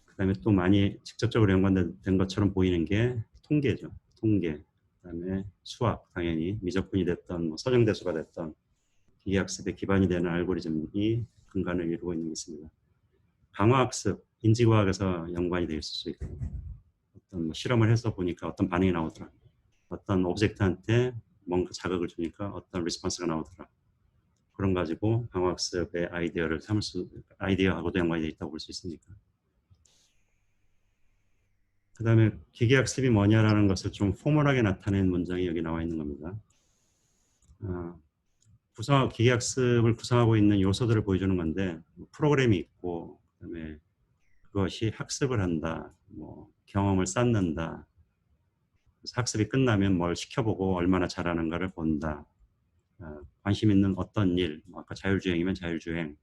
그 다음에 또 많이 직접적으로 연관된 것처럼 보이는 게 통계죠. 통계, 그 다음에 수학, 당연히 미적분이 됐던 뭐 서정대수가 됐던 기계학습의 기반이 되는 알고리즘이 근간을 이루고 있는 게 있습니다. 강화학습, 인지과학에서 연관이 될 수 있고 어떤 뭐 실험을 해서 보니까 어떤 반응이 나오더라. 어떤 오브젝트한테 뭔가 자극을 주니까 어떤 리스폰스가 나오더라. 그런 가지고 강화학습의 아이디어하고도 연관이 되어 있다고 볼 수 있으니까. 그 다음에 기계학습이 뭐냐라는 것을 좀 포멀하게 나타낸 문장이 여기 나와 있는 겁니다. 기계학습을 구성하고 있는 요소들을 보여주는 건데 프로그램이 있고 그다음에 그것이 학습을 한다, 뭐 경험을 쌓는다. 그래서 학습이 끝나면 뭘 시켜보고 얼마나 잘하는가를 본다. 관심 있는 어떤 일, 뭐 아까 자율주행이면 자율주행,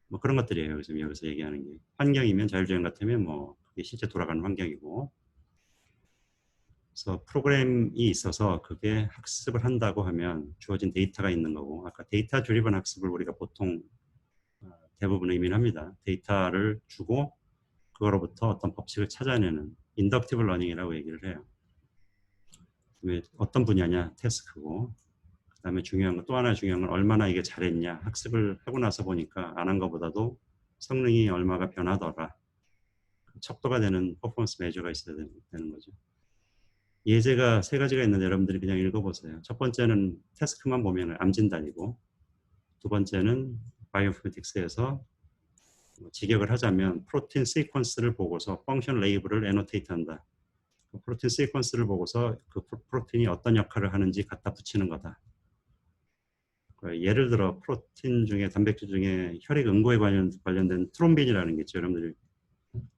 뭐 그런 것들이에요. 지금 여기서 얘기하는 게 환경이면 자율주행 같으면 뭐 그게 실제 돌아가는 환경이고. 그래서 프로그램이 있어서 그게 학습을 한다고 하면 주어진 데이터가 있는 거고 아까 데이터 드리븐 학습을 우리가 보통 대부분 의미합니다. 데이터를 주고 그거로부터 어떤 법칙을 찾아내는 인덕티브 러닝이라고 얘기를 해요. 어떤 분야냐 태스크고 그 다음에 중요한 거 또 하나 중요한 건 얼마나 이게 잘했냐 학습을 하고 나서 보니까 안 한 것보다도 성능이 얼마가 변하더라. 척도가 되는 퍼포먼스 메저가 있어야 되는 거죠. 예제가 세 가지가 있는데 여러분들이 그냥 읽어보세요. 첫 번째는 태스크만 보면 암 진단이고, 두 번째는 바이오인포메틱스에서 직역을 하자면 프로틴 시퀀스를 보고서 펑션 레이블을 애노테이트 한다. 프로틴 시퀀스를 보고서 그 프로틴이 어떤 역할을 하는지 갖다 붙이는 거다. 예를 들어 프로틴 중에 단백질 중에 혈액 응고에 관련된 트롬빈이라는 게 있죠. 여러분들이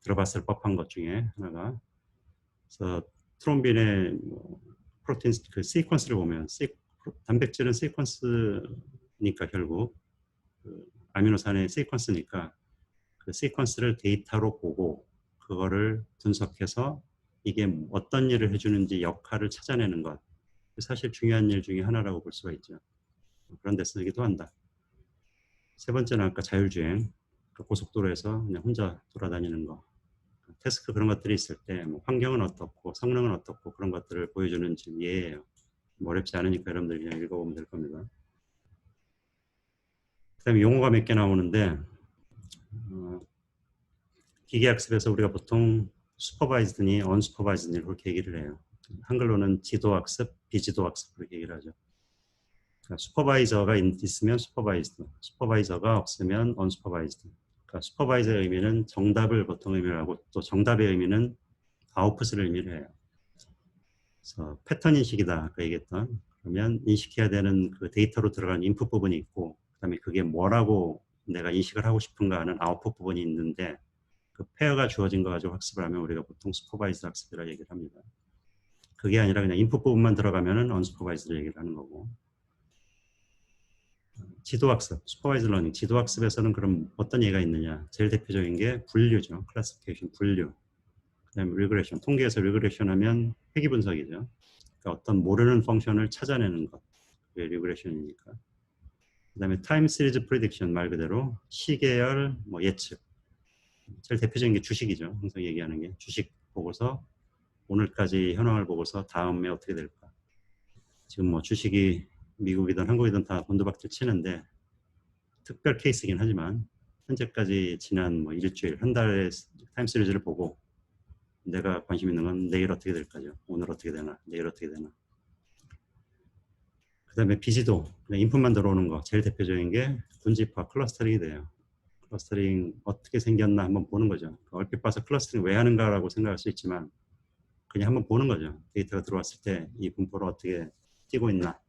들어봤을 법한 것 중에 하나가. 그래서 트롬빈의 프로틴 그 시퀀스를 보면 단백질은 시퀀스니까 결국 그 아미노산의 시퀀스니까 그 시퀀스를 데이터로 보고 그거를 분석해서 이게 어떤 일을 해주는지 역할을 찾아내는 것. 사실 중요한 일 중에 하나라고 볼 수가 있죠. 그런 데 쓰기도 한다. 세 번째는 아까 자율주행. 고속도로에서 그냥 혼자 돌아다니는 거. 태스크 그런 것들이 있을 때 뭐 환경은 어떻고 성능은 어떻고 그런 것들을 보여주는 지금 예예요. 어렵지 않으니까 여러분들 그냥 읽어보면 될 겁니다. 그 다음에 용어가 몇 개 나오는데 기계학습에서 우리가 보통 슈퍼바이즈드니 언슈퍼바이즈드니 그렇게 얘기를 해요. 한글로는 지도학습, 비지도학습 그렇게 얘기를 하죠. 그러니까 슈퍼바이저가 있으면 슈퍼바이즈드, 슈퍼바이저가 없으면 언슈퍼바이즈드. 그러니까 슈퍼바이저의 의미는 정답을 보통 의미를 하고 또 정답의 의미는 아웃풋을 의미를 해요. 그래서 패턴 인식이다 아까 얘기했던. 그러면 인식해야 되는 그 데이터로 들어가는 인풋 부분이 있고 그다음에 그게 뭐라고 내가 인식을 하고 싶은가 하는 아웃풋 부분이 있는데 그 페어가 주어진 거 가지고 학습을 하면 우리가 보통 슈퍼바이즈드 학습이라고 얘기를 합니다. 그게 아니라 그냥 인풋 부분만 들어가면은 언슈퍼바이즈드 얘기를 하는 거고. 지도학습, 슈퍼바이즈 러닝, 지도학습에서는 그럼 어떤 예가 있느냐? 제일 대표적인 게 분류죠. 클래시피케이션, 분류. 그다음에 리그레션, 통계에서 리그레션 하면 회귀 분석이죠. 그러니까 어떤 모르는 펑션을 찾아내는 것. 그게 리그레션이니까. 그다음에 타임 시리즈 프리딕션 말 그대로 시계열 뭐 예측. 제일 대표적인 게 주식이죠. 항상 얘기하는 게 주식 보고서 오늘까지 현황을 보고서 다음에 어떻게 될까. 지금 뭐 주식이 미국이든 한국이든 다 곤두박질 치는데 특별 케이스이긴 하지만 현재까지 지난 뭐 일주일, 한 달의 타임 시리즈를 보고 내가 관심 있는 건 내일 어떻게 될까죠. 오늘 어떻게 되나, 내일 어떻게 되나. 그 다음에 비지도, 그냥 인풋만 들어오는 거. 제일 대표적인 게 분집화, 클러스터링이 돼요. 클러스터링 어떻게 생겼나 한번 보는 거죠. 얼핏 봐서 클러스터링 왜 하는가라고 생각할 수 있지만 그냥 한번 보는 거죠. 데이터가 들어왔을 때 이 분포를 어떻게 띄고 있나.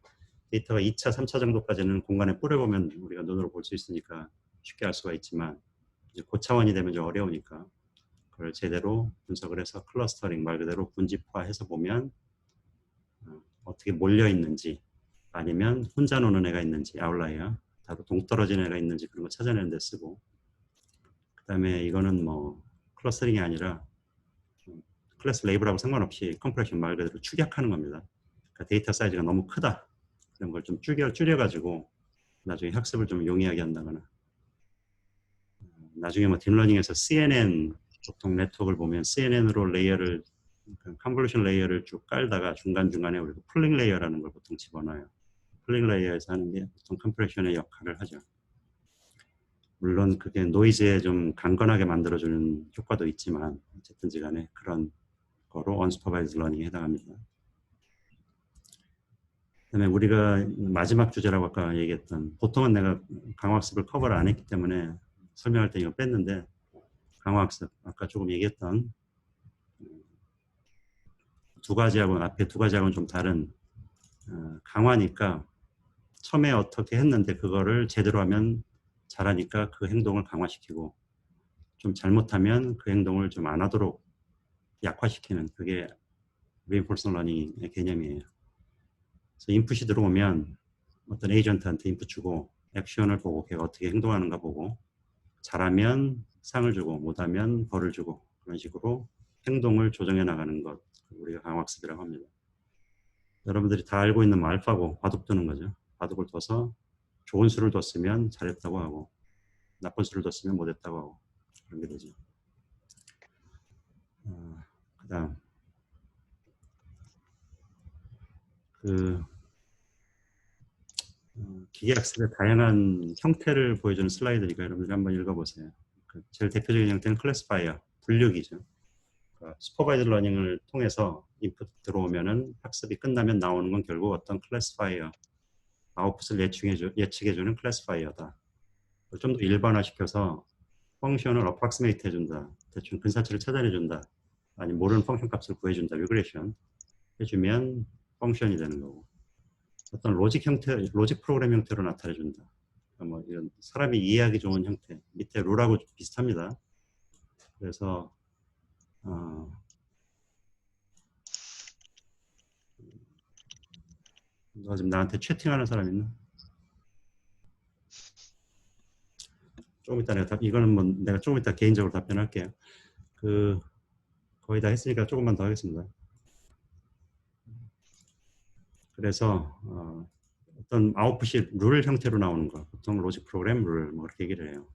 데이터가 2차, 3차 정도까지는 공간에 뿌려보면 우리가 눈으로 볼 수 있으니까 쉽게 알 수가 있지만 이제 고차원이 되면 좀 어려우니까 그걸 제대로 분석을 해서 클러스터링 말 그대로 분집화해서 보면 어떻게 몰려 있는지 아니면 혼자 노는 애가 있는지 아웃라이어 다로 동떨어진 애가 있는지 그런 거 찾아내는 데 쓰고 그 다음에 이거는 뭐 클러스터링이 아니라 클래스 레이블하고 상관없이 컴프레션 말 그대로 축약하는 겁니다. 그러니까 데이터 사이즈가 너무 크다. 그런 걸 좀 줄여가지고 나중에 학습을 좀 용이하게 한다거나 나중에 뭐 딥러닝에서 CNN 보통 네트워크를 보면 CNN으로 레이어를 컨볼루션 레이어를 쭉 깔다가 중간중간에 우리가 풀링 레이어라는 걸 보통 집어넣어요. 풀링 레이어에서 하는 게 보통 컴프레션의 역할을 하죠. 물론 그게 노이즈에 좀 강건하게 만들어주는 효과도 있지만 어쨌든지 간에 그런 거로 언슈퍼바이즈 러닝에 해당합니다. 그다음에 우리가 마지막 주제라고 아까 얘기했던 보통은 내가 강화학습을 커버를 안 했기 때문에 설명할 때 이거 뺐는데 강화학습 아까 조금 얘기했던 두 가지하고는 앞에 두 가지하고는 좀 다른 강화니까 처음에 어떻게 했는데 그거를 제대로 하면 잘하니까 그 행동을 강화시키고 좀 잘못하면 그 행동을 좀 안 하도록 약화시키는 그게 reinforcement learning의 개념이에요. 그래서 인풋이 들어오면 어떤 에이전트한테 인풋 주고 액션을 보고 걔가 어떻게 행동하는가 보고 잘하면 상을 주고 못하면 벌을 주고 그런 식으로 행동을 조정해 나가는 것 우리가 강화학습이라고 합니다. 여러분들이 다 알고 있는 뭐 알파고 바둑 두는 거죠. 바둑을 둬서 좋은 수를 뒀으면 잘했다고 하고 나쁜 수를 뒀으면 못했다고 하고 그런 게 되죠. 그 다음 기계학습의 다양한 형태를 보여주는 슬라이드니까 여러분들이 한번 읽어보세요. 제일 대표적인 형태는 클래시파이어. 분류기죠. 그러니까 슈퍼바이즈 러닝을 통해서 인풋 들어오면은 학습이 끝나면 나오는 건 결국 어떤 클래시파이어, 아웃풋을 예측해주는 클래시파이어다. 좀 더 일반화시켜서 펑션을 어프락시메이트 해준다. 대충 근사치를 찾아내준다. 아니면 모르는 펑션 값을 구해준다. 리그레션 해주면 펑션이 되는 거고. 어떤 로직 형태, 로직 프로그램 형태로 나타내준다. 그러니까 뭐 이런 사람이 이해하기 좋은 형태. 밑에 룰하고 비슷합니다. 그래서 너 지금 나한테 채팅하는 사람 있나? 조금 이따 이거는 뭐 내가 조금 이따 개인적으로 답변할게요. 거의 다 했으니까 조금만 더 하겠습니다. 그래서 어떤 아웃풋이 룰 형태로 나오는 거, 보통 로직 프로그램 룰 뭐 그렇게 얘기를 해요.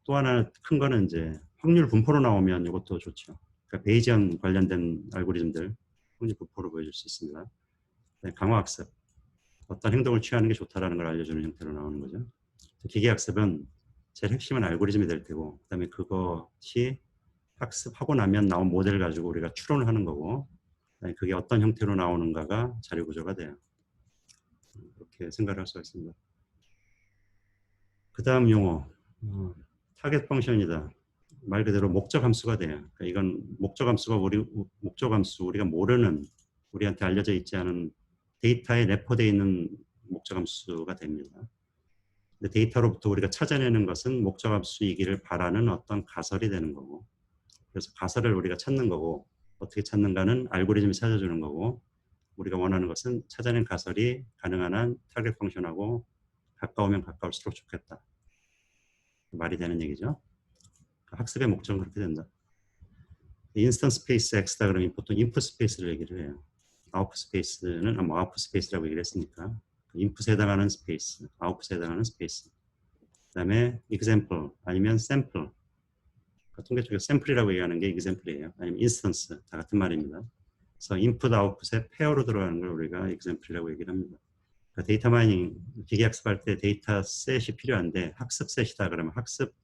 또 하나 큰 거는 이제 확률 분포로 나오면 이것도 좋죠. 그러니까 베이지언 관련된 알고리즘들 확률 분포로 보여줄 수 있습니다. 강화학습, 어떤 행동을 취하는 게 좋다라는 걸 알려주는 형태로 나오는 거죠. 기계학습은 제일 핵심은 알고리즘이 될 테고, 그다음에 그것이 학습하고 나면 나온 모델을 가지고 우리가 추론을 하는 거고, 그게 어떤 형태로 나오는가가 자료 구조가 돼요. 그렇게 생각을 할 수가 있습니다. 그 다음 용어, 타겟 펑션이다. 말 그대로 목적 함수가 돼요. 그러니까 이건 목적 함수가 우리가 모르는, 우리한테 알려져 있지 않은 데이터에 내포되어 있는 목적 함수가 됩니다. 근데 데이터로부터 우리가 찾아내는 것은 목적 함수이기를 바라는 어떤 가설이 되는 거고, 그래서 가설을 우리가 찾는 거고, 어떻게 찾는가는 알고리즘이 찾아주는 거고, 우리가 원하는 것은 찾아낸 가설이 가능한 한 타겟 펑션하고 가까우면 가까울수록 좋겠다. 말이 되는 얘기죠. 학습의 목적은 그렇게 된다. 인스턴스 스페이스 X다 그러면 보통 인풋 스페이스를 얘기를 해요. 아웃풋 스페이스는 아웃풋 스페이스라고 얘기를 했으니까 인풋에 해당하는 스페이스, 아웃풋에 해당하는 스페이스. 그 다음에 example 아니면 sample. 통계 쪽에 샘플이라고 얘기하는 게 example이에요. 아니면 instance 다 같은 말입니다. 그래서 인풋 아웃풋에 페어로 들어가는 걸 우리가 example이라고 얘기를 합니다. 그러니까 데이터 마이닝, 기계 학습할 때 데이터 셋이 필요한데 학습 셋이다 그러면 학습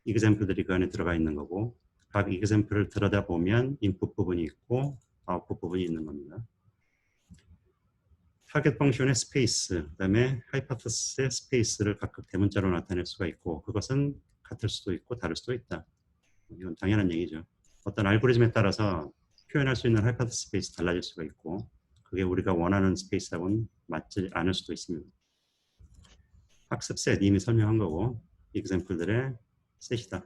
example들이 그 안에 들어가 있는 거고, 각 example를 들여다보면 인풋 부분이 있고 아웃풋 부분이 있는 겁니다. 타겟 펑션의 스페이스, 그 다음에 하이파테시스의 스페이스를 각각 대문자로 나타낼 수가 있고, 그것은 같을 수도 있고 다를 수도 있다. 이건 당연한 얘기죠. 어떤 알고리즘에 따라서 표현할 수 있는 하이파테시스 스페이스 달라질 수가 있고, 그게 우리가 원하는 스페이스하고는 맞지 않을 수도 있습니다. 학습 셋 이미 설명한 거고, example들의 셋이다.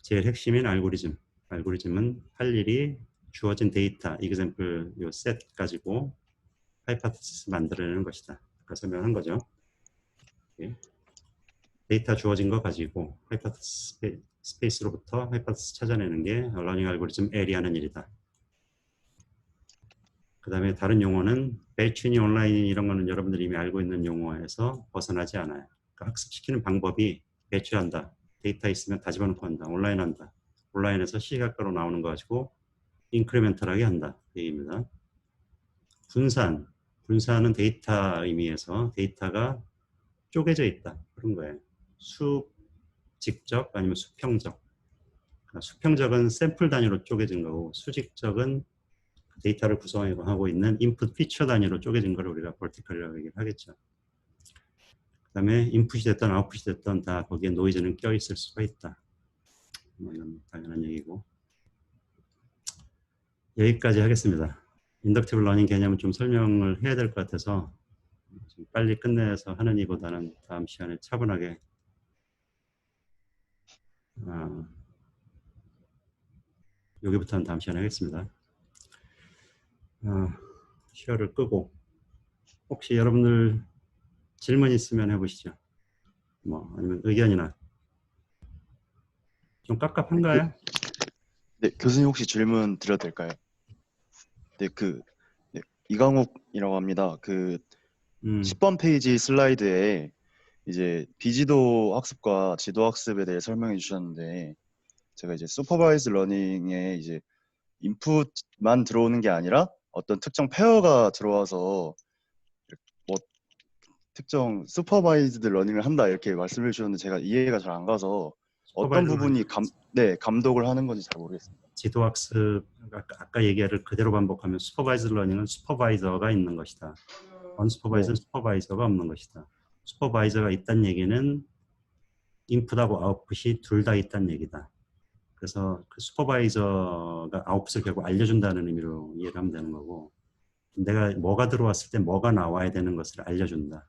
제일 핵심인 알고리즘. 알고리즘은 할 일이 주어진 데이터, example 요 셋 가지고 하이파테시스 만들어내는 것이다. 아까 설명한 거죠. 데이터 주어진 거 가지고 하이파테시스 스페이스로부터 하이파테시스 찾아내는 게 러닝 알고리즘 L이 하는 일이다. 그 다음에 다른 용어는 배치니 온라인 이런 거는 여러분들이 이미 알고 있는 용어에서 벗어나지 않아요. 그러니까 학습시키는 방법이 배치한다. 데이터 있으면 다 집어넣고 한다. 온라인 한다. 온라인에서 시각가로 나오는 거 가지고 인크리멘탈하게 한다. 그 얘기입니다. 분산은 데이터 의미에서 데이터가 쪼개져 있다. 그런 거예요. 수직적 아니면 수평적. 그러니까 수평적은 샘플 단위로 쪼개진 거고, 수직적은 데이터를 구성하고 있는 인풋 피처 단위로 쪼개진 걸 우리가 버티컬이라고 얘기를 하겠죠. 그 다음에 인풋이 됐든 아웃풋이 됐든 다 거기에 노이즈는 껴있을 수가 있다. 이건 당연한 얘기고. 여기까지 하겠습니다. 인덕티브 러닝 개념은 좀 설명을 해야 될 것 같아서 좀 빨리 끝내서 하는 이보다는 다음 시간에 차분하게 여기부터는 다음 시간에 하겠습니다. 쉐어를 끄고 혹시 여러분들 질문 있으면 해보시죠. 뭐 아니면 의견이나. 좀 깝깝한가요? 네, 교수님 혹시 질문 드려도 될까요? 네, 이강욱이라고 합니다. 10번 페이지 슬라이드에 이제 비지도 학습과 지도 학습에 대해 설명해 주셨는데, 제가 이제 슈퍼바이즈 러닝에 이제 인풋만 들어오는 게 아니라 어떤 특정 페어가 들어와서 뭐 특정 슈퍼바이즈드 러닝을 한다 이렇게 말씀해 주셨는데 제가 이해가 잘 안 가서 어떤 슈퍼바이저 부분이 감독을 하는 건지 잘 모르겠습니다. 지도학습 아까 얘기를 그대로 반복하면 슈퍼바이저 러닝은 슈퍼바이저가 있는 것이다. 언슈퍼바이저는 슈퍼바이저가 없는 것이다. 슈퍼바이저가 있다는 얘기는 인풋하고 아웃풋이 둘 다 있다는 얘기다. 그래서 그 슈퍼바이저가 아웃풋을 결국 알려준다는 의미로 이해를 하면 되는 거고, 내가 뭐가 들어왔을 때 뭐가 나와야 되는 것을 알려준다.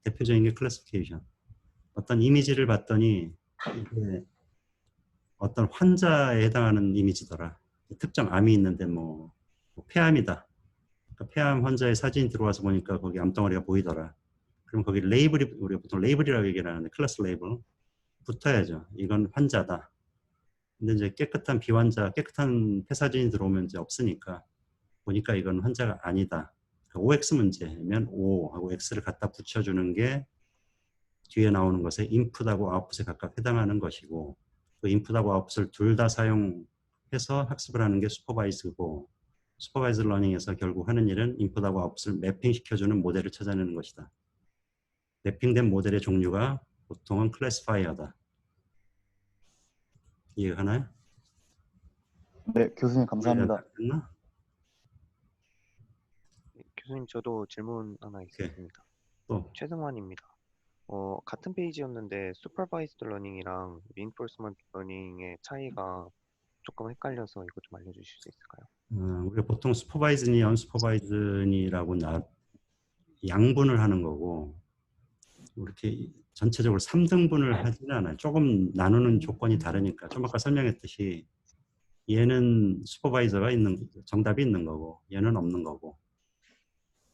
대표적인 게 클래시피케이션. 어떤 이미지를 봤더니 이게 어떤 환자에 해당하는 이미지더라. 특정 암이 있는데 뭐 폐암이다. 그러니까 폐암 환자의 사진이 들어와서 보니까 거기 암덩어리가 보이더라. 그럼 거기 레이블이, 우리가 보통 레이블이라고 얘기를 하는데 클래스 레이블 붙어야죠. 이건 환자다. 근데 이제 깨끗한 비환자, 깨끗한 폐 사진이 들어오면 이제 없으니까 보니까 이건 환자가 아니다. OX 문제면 O하고 X를 갖다 붙여주는 게 뒤에 나오는 것에 인풋하고 아웃풋에 각각 해당하는 것이고, 그 인풋하고 아웃풋을 둘 다 사용해서 학습을 하는 게 슈퍼바이즈고, 슈퍼바이즈 러닝에서 결국 하는 일은 인풋하고 아웃풋을 매핑시켜주는 모델을 찾아내는 것이다. 매핑된 모델의 종류가 보통은 클래시파이어다. 이해가나요? 네, 교수님 감사합니다. 됐나? 교수님, 저도 질문 하나 있습니다. 또 최승환입니다. 같은 페이지였는데 슈퍼바이스드 러닝이랑 리인포스먼트 러닝의 차이가 조금 헷갈려서 이거 좀 알려주실 수 있을까요? 우리가 보통 슈퍼바이즈니 언슈퍼바이즈니라고 양분을 하는 거고, 이렇게 전체적으로 3등분을 하지는 않아요. 조금 나누는 조건이 다르니까. 좀 아까 설명했듯이 얘는 슈퍼바이저가 있는, 정답이 있는 거고 얘는 없는 거고,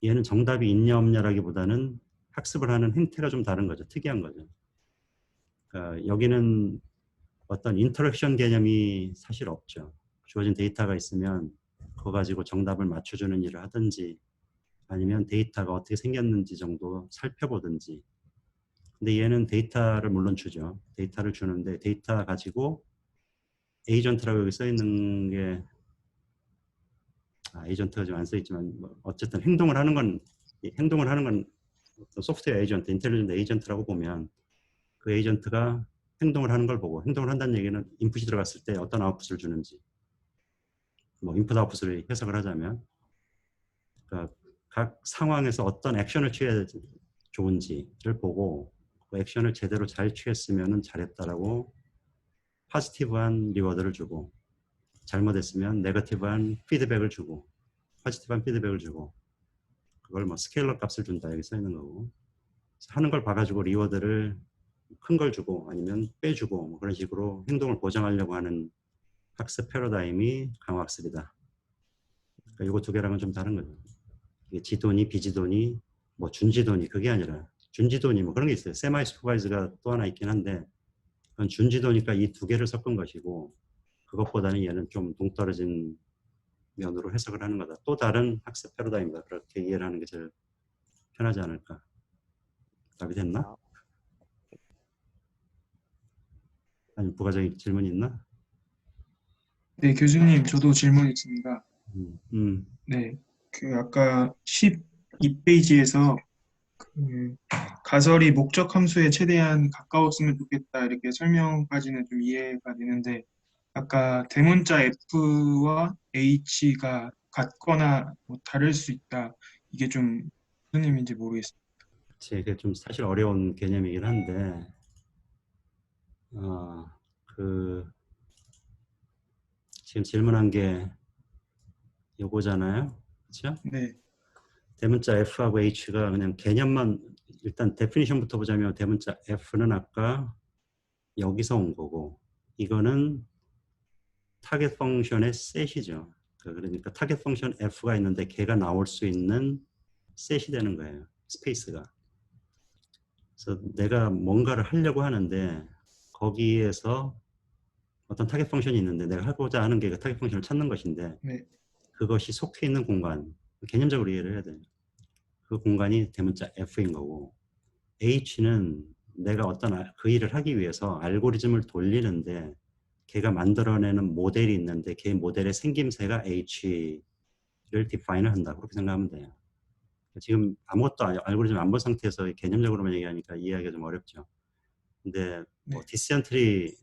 얘는 정답이 있냐 없냐라기보다는 학습을 하는 행태가 좀 다른 거죠. 특이한 거죠. 그러니까 여기는 어떤 인터랙션 개념이 사실 없죠. 주어진 데이터가 있으면 그거 가지고 정답을 맞춰주는 일을 하든지, 아니면 데이터가 어떻게 생겼는지 정도 살펴보든지. 근데 얘는 데이터를 물론 주죠. 데이터를 주는데 데이터 가지고 에이전트라고 여기 써 있는 게, 에이전트가 지금 안 써 있지만 뭐 어쨌든 행동을 하는 건 소프트웨어 에이전트, 인텔리전트 에이전트라고 보면, 그 에이전트가 행동을 하는 걸 보고, 행동을 한다는 얘기는 인풋이 들어갔을 때 어떤 아웃풋을 주는지, 뭐 인풋 아웃풋을 해석을 하자면, 그러니까 각 상황에서 어떤 액션을 취해야 좋은지를 보고, 그 액션을 제대로 잘 취했으면 잘했다라고 포지티브한 리워드를 주고, 잘못했으면 네거티브한 피드백을 주고, 포지티브한 피드백을 주고, 그걸 뭐 스케일러 값을 준다 여기 써 있는 거고, 하는 걸 봐가지고 리워드를 큰 걸 주고 아니면 빼주고 뭐 그런 식으로 행동을 보장하려고 하는 학습 패러다임이 강화학습이다. 그러니까 이거 두 개랑은 좀 다른 거죠. 이게 지도니 비지도니 뭐 준지도니 그게 아니라, 준지도니 뭐 그런 게 있어요. 세마이 슈퍼바이즈가 또 하나 있긴 한데, 그건 준지도니까 이 두 개를 섞은 것이고, 그것보다는 얘는 좀 동떨어진 면으로 해석을 하는 거다. 또 다른 학습 패러다임이다. 그렇게 이해를 하는 게 제일 편하지 않을까. 답이 됐나? 아니 부가적인 질문이 있나? 네, 교수님, 저도 질문 있습니다. 음. 네, 그 아까 12페이지에서 그 가설이 목적 함수에 최대한 가까웠으면 좋겠다 이렇게 설명까지는 좀 이해가 되는데, 아까 대문자 F와 H가 같거나 뭐 다를 수 있다, 이게 좀 무슨 의미인지 모르겠습니다. 이게 좀 사실 어려운 개념이긴 한데, 지금 질문한 게 요거잖아요, 그렇죠? 네, 대문자 F하고 H가 그냥 개념만 일단 데피니션부터 보자면, 대문자 F는 아까 여기서 온 거고, 이거는 타겟 펑션의 셋이죠. 그러니까 타겟 펑션 F가 있는데 걔가 나올 수 있는 셋이 되는 거예요. 스페이스가. 그래서 내가 뭔가를 하려고 하는데 거기에서 어떤 타겟 펑션이 있는데 내가 하고자 하는 게 그 타겟 펑션을 찾는 것인데, 네, 그것이 속해 있는 공간, 개념적으로 이해를 해야 돼요. 그 공간이 대문자 F인 거고, H는 내가 어떤 그 일을 하기 위해서 알고리즘을 돌리는데 걔가 만들어내는 모델이 있는데 걔 모델의 생김새가 H를 디파인을 한다. 그렇게 생각하면 돼요. 지금 아무것도 알고리즘 안 본 상태에서 개념적으로만 얘기하니까 이해하기가 좀 어렵죠. 근데 뭐 디시전 트리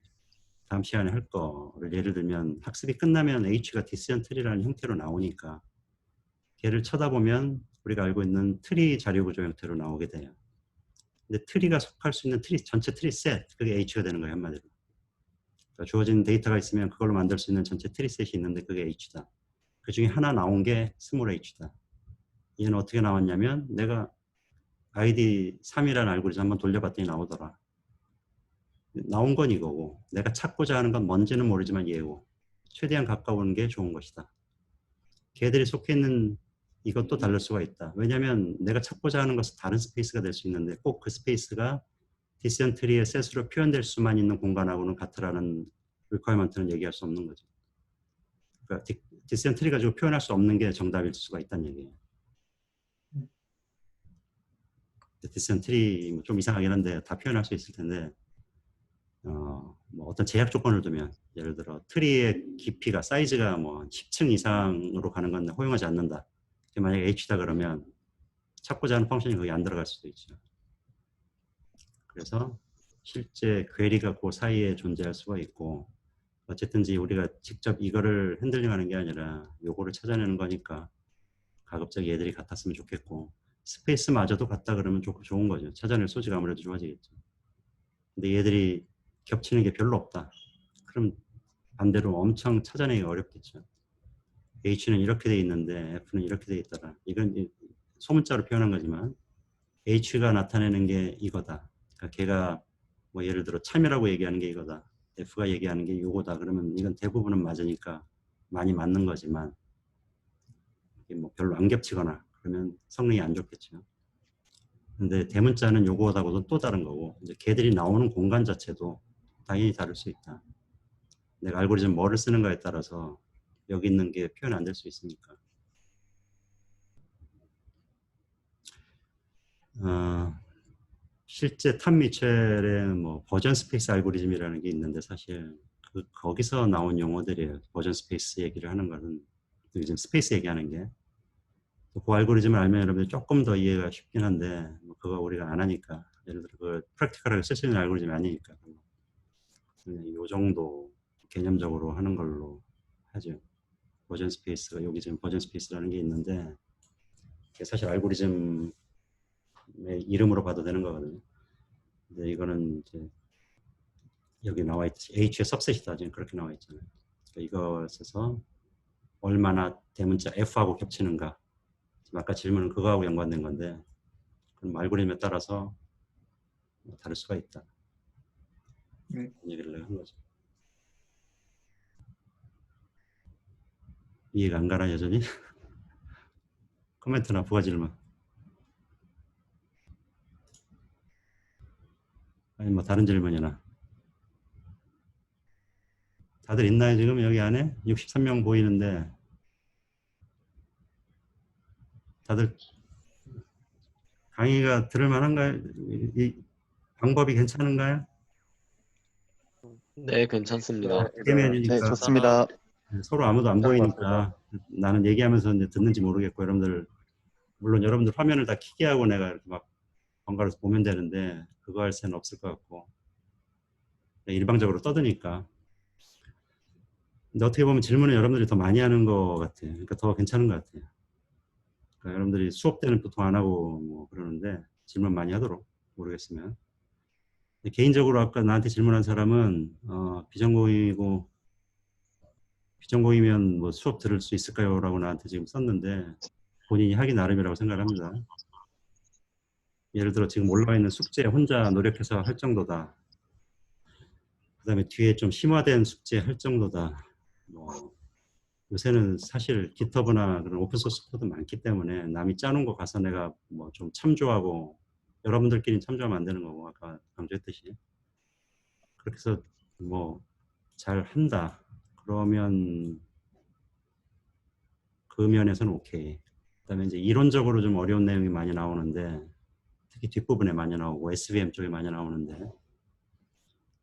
다음 시간에 할 거를 예를 들면 학습이 끝나면 H가 디시전 트리라는 형태로 나오니까 걔를 쳐다보면 우리가 알고 있는 트리 자료 구조 형태로 나오게 돼요. 근데 트리가 속할 수 있는 트리 전체 트리 셋 그게 H가 되는 거예요 한마디로. 그러니까 주어진 데이터가 있으면 그걸로 만들 수 있는 전체 트리 셋이 있는데 그게 H다. 그 중에 하나 나온 게 스몰 h다. 얘는 어떻게 나왔냐면 내가 ID 3이라는 알고리즘 한번 돌려봤더니 나오더라. 나온 건 이거고 내가 찾고자 하는 건 뭔지는 모르지만 얘고 최대한 가까운 게 좋은 것이다. 걔들이 속해 있는 이것도 다를 수가 있다. 왜냐하면 내가 찾고자 하는 것은 다른 스페이스가 될 수 있는데 꼭 그 스페이스가 디시전 트리의 셋으로 표현될 수만 있는 공간하고는 같으라는 리퀘어먼트는 얘기할 수 없는 거죠. 그러니까 디시전 트리 가지고 표현할 수 없는 게 정답일 수가 있다는 얘기예요. 디시전 트리 좀 이상하긴 한데 다 표현할 수 있을 텐데 뭐 어떤 제약 조건을 두면 예를 들어 트리의 깊이가 사이즈가 뭐 10층 이상으로 가는 건 허용하지 않는다. 만약에 H다 그러면 찾고자 하는 펑션이 거기 안 들어갈 수도 있죠. 그래서 실제 퀘리가 그 사이에 존재할 수가 있고 어쨌든지 우리가 직접 이거를 핸들링하는 게 아니라 요거를 찾아내는 거니까 가급적 얘들이 같았으면 좋겠고 스페이스마저도 같다 그러면 좋은 거죠. 찾아낼 소지가 아무래도 좋아지겠죠. 근데 얘들이 겹치는 게 별로 없다. 그럼 반대로 엄청 찾아내기가 어렵겠죠. H는 이렇게 돼 있는데 F는 이렇게 돼 있더라. 이건 소문자로 표현한 거지만 H가 나타내는 게 이거다. 그러니까 걔가 뭐 예를 들어 참이라고 얘기하는 게 이거다. F가 얘기하는 게 요거다. 그러면 이건 대부분은 맞으니까 많이 맞는 거지만 이게 뭐 별로 안 겹치거나 그러면 성능이 안 좋겠죠. 근데 대문자는 요거하고도 또 다른 거고 이제 걔들이 나오는 공간 자체도 당연히 다를 수 있다. 내가 알고리즘 뭐를 쓰는가에 따라서 여기 있는 게 표현 안 될 수 있으니까. 실제 탐 미첼의 뭐 버전 스페이스 알고리즘이라는 게 있는데 사실 거기서 나온 용어들이에요. 버전 스페이스 얘기를 하는 거는 요즘 스페이스 얘기하는 게. 그 알고리즘을 알면 여러분들 조금 더 이해가 쉽긴 한데 뭐 그거 우리가 안 하니까 예를 들어 그 프랙티컬하게 쓸 수 있는 알고리즘이 아니니까 그냥 이 정도 개념적으로 하는 걸로 하죠. 버전 스페이스가 여기 지금 버전 스페이스라는 게 있는데 그게 사실 알고리즘의 이름으로 봐도 되는 거거든요. 근데 이거는 이제 여기 나와 있듯이 H의 सब셋이다 지금 그렇게 나와 있잖아요. 그러니까 이것에서 얼마나 대문자 F하고 겹치는가. 지금 아까 질문은 그거하고 연관된 건데 그럼 알고리즘에 따라서 다를 수가 있다. 네. 얘기를 내가 한 거죠. 이해가 안 가나 여전히? 코멘트나 부가 질문. 아니 뭐 다른 질문이나. 다들 있나요 지금 여기 안에? 63명 보이는데 다들 강의가 들을 만한가요? 이 방법이 괜찮은가요? 네, 괜찮습니다. 게임이니까 네, 좋습니다. 서로 아무도 안 보이니까 나는 얘기하면서 이제 듣는지 모르겠고 여러분들 물론 여러분들 화면을 다 켜게 하고 내가 이렇게 막 번갈아서 보면 되는데 그거 할 새는 없을 것 같고 일방적으로 떠드니까. 근데 어떻게 보면 질문을 여러분들이 더 많이 하는 것 같아요. 그러니까 더 괜찮은 것 같아요. 그러니까 여러분들이 수업 때는 보통 안 하고 뭐 그러는데 질문 많이 하도록 모르겠으면. 개인적으로 아까 나한테 질문한 사람은 비전공이면 뭐 수업 들을 수 있을까요? 라고 나한테 지금 썼는데 본인이 하기 나름이라고 생각을 합니다. 예를 들어 지금 올라와 있는 숙제 혼자 노력해서 할 정도다. 그 다음에 뒤에 좀 심화된 숙제 할 정도다. 뭐 요새는 사실 GitHub나 그런 오픈소스 코드 많기 때문에 남이 짜놓은 거 가서 내가 뭐 좀 참조하고 여러분들끼리 참조하면 안 되는 거고 아까 강조했듯이 그렇게 해서 뭐 잘 한다. 그러면 그 면에서는 오케이. 그다음에 이제 이론적으로 좀 어려운 내용이 많이 나오는데 특히 뒷부분에 많이 나오고 SVM 쪽에 많이 나오는데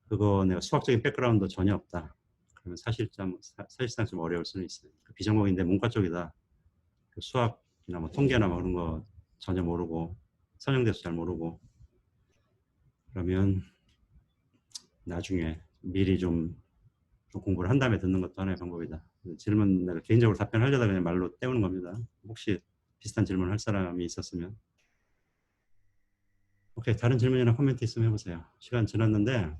그거 내가 수학적인 백그라운드 전혀 없다. 그러면 사실상 좀 어려울 수는 있어요. 비전공인데 문과 쪽이다. 수학이나 뭐 통계나 뭐 그런 거 전혀 모르고 선형대수 잘 모르고 그러면 나중에 미리 좀 공부를 한 다음에 듣는 것도 하나의 방법이다. 질문을 개인적으로 답변하려다 그냥 말로 때우는 겁니다. 혹시 비슷한 질문을 할 사람이 있었으면. 오케이, 다른 질문이나 코멘트 있으면 해보세요. 시간 지났는데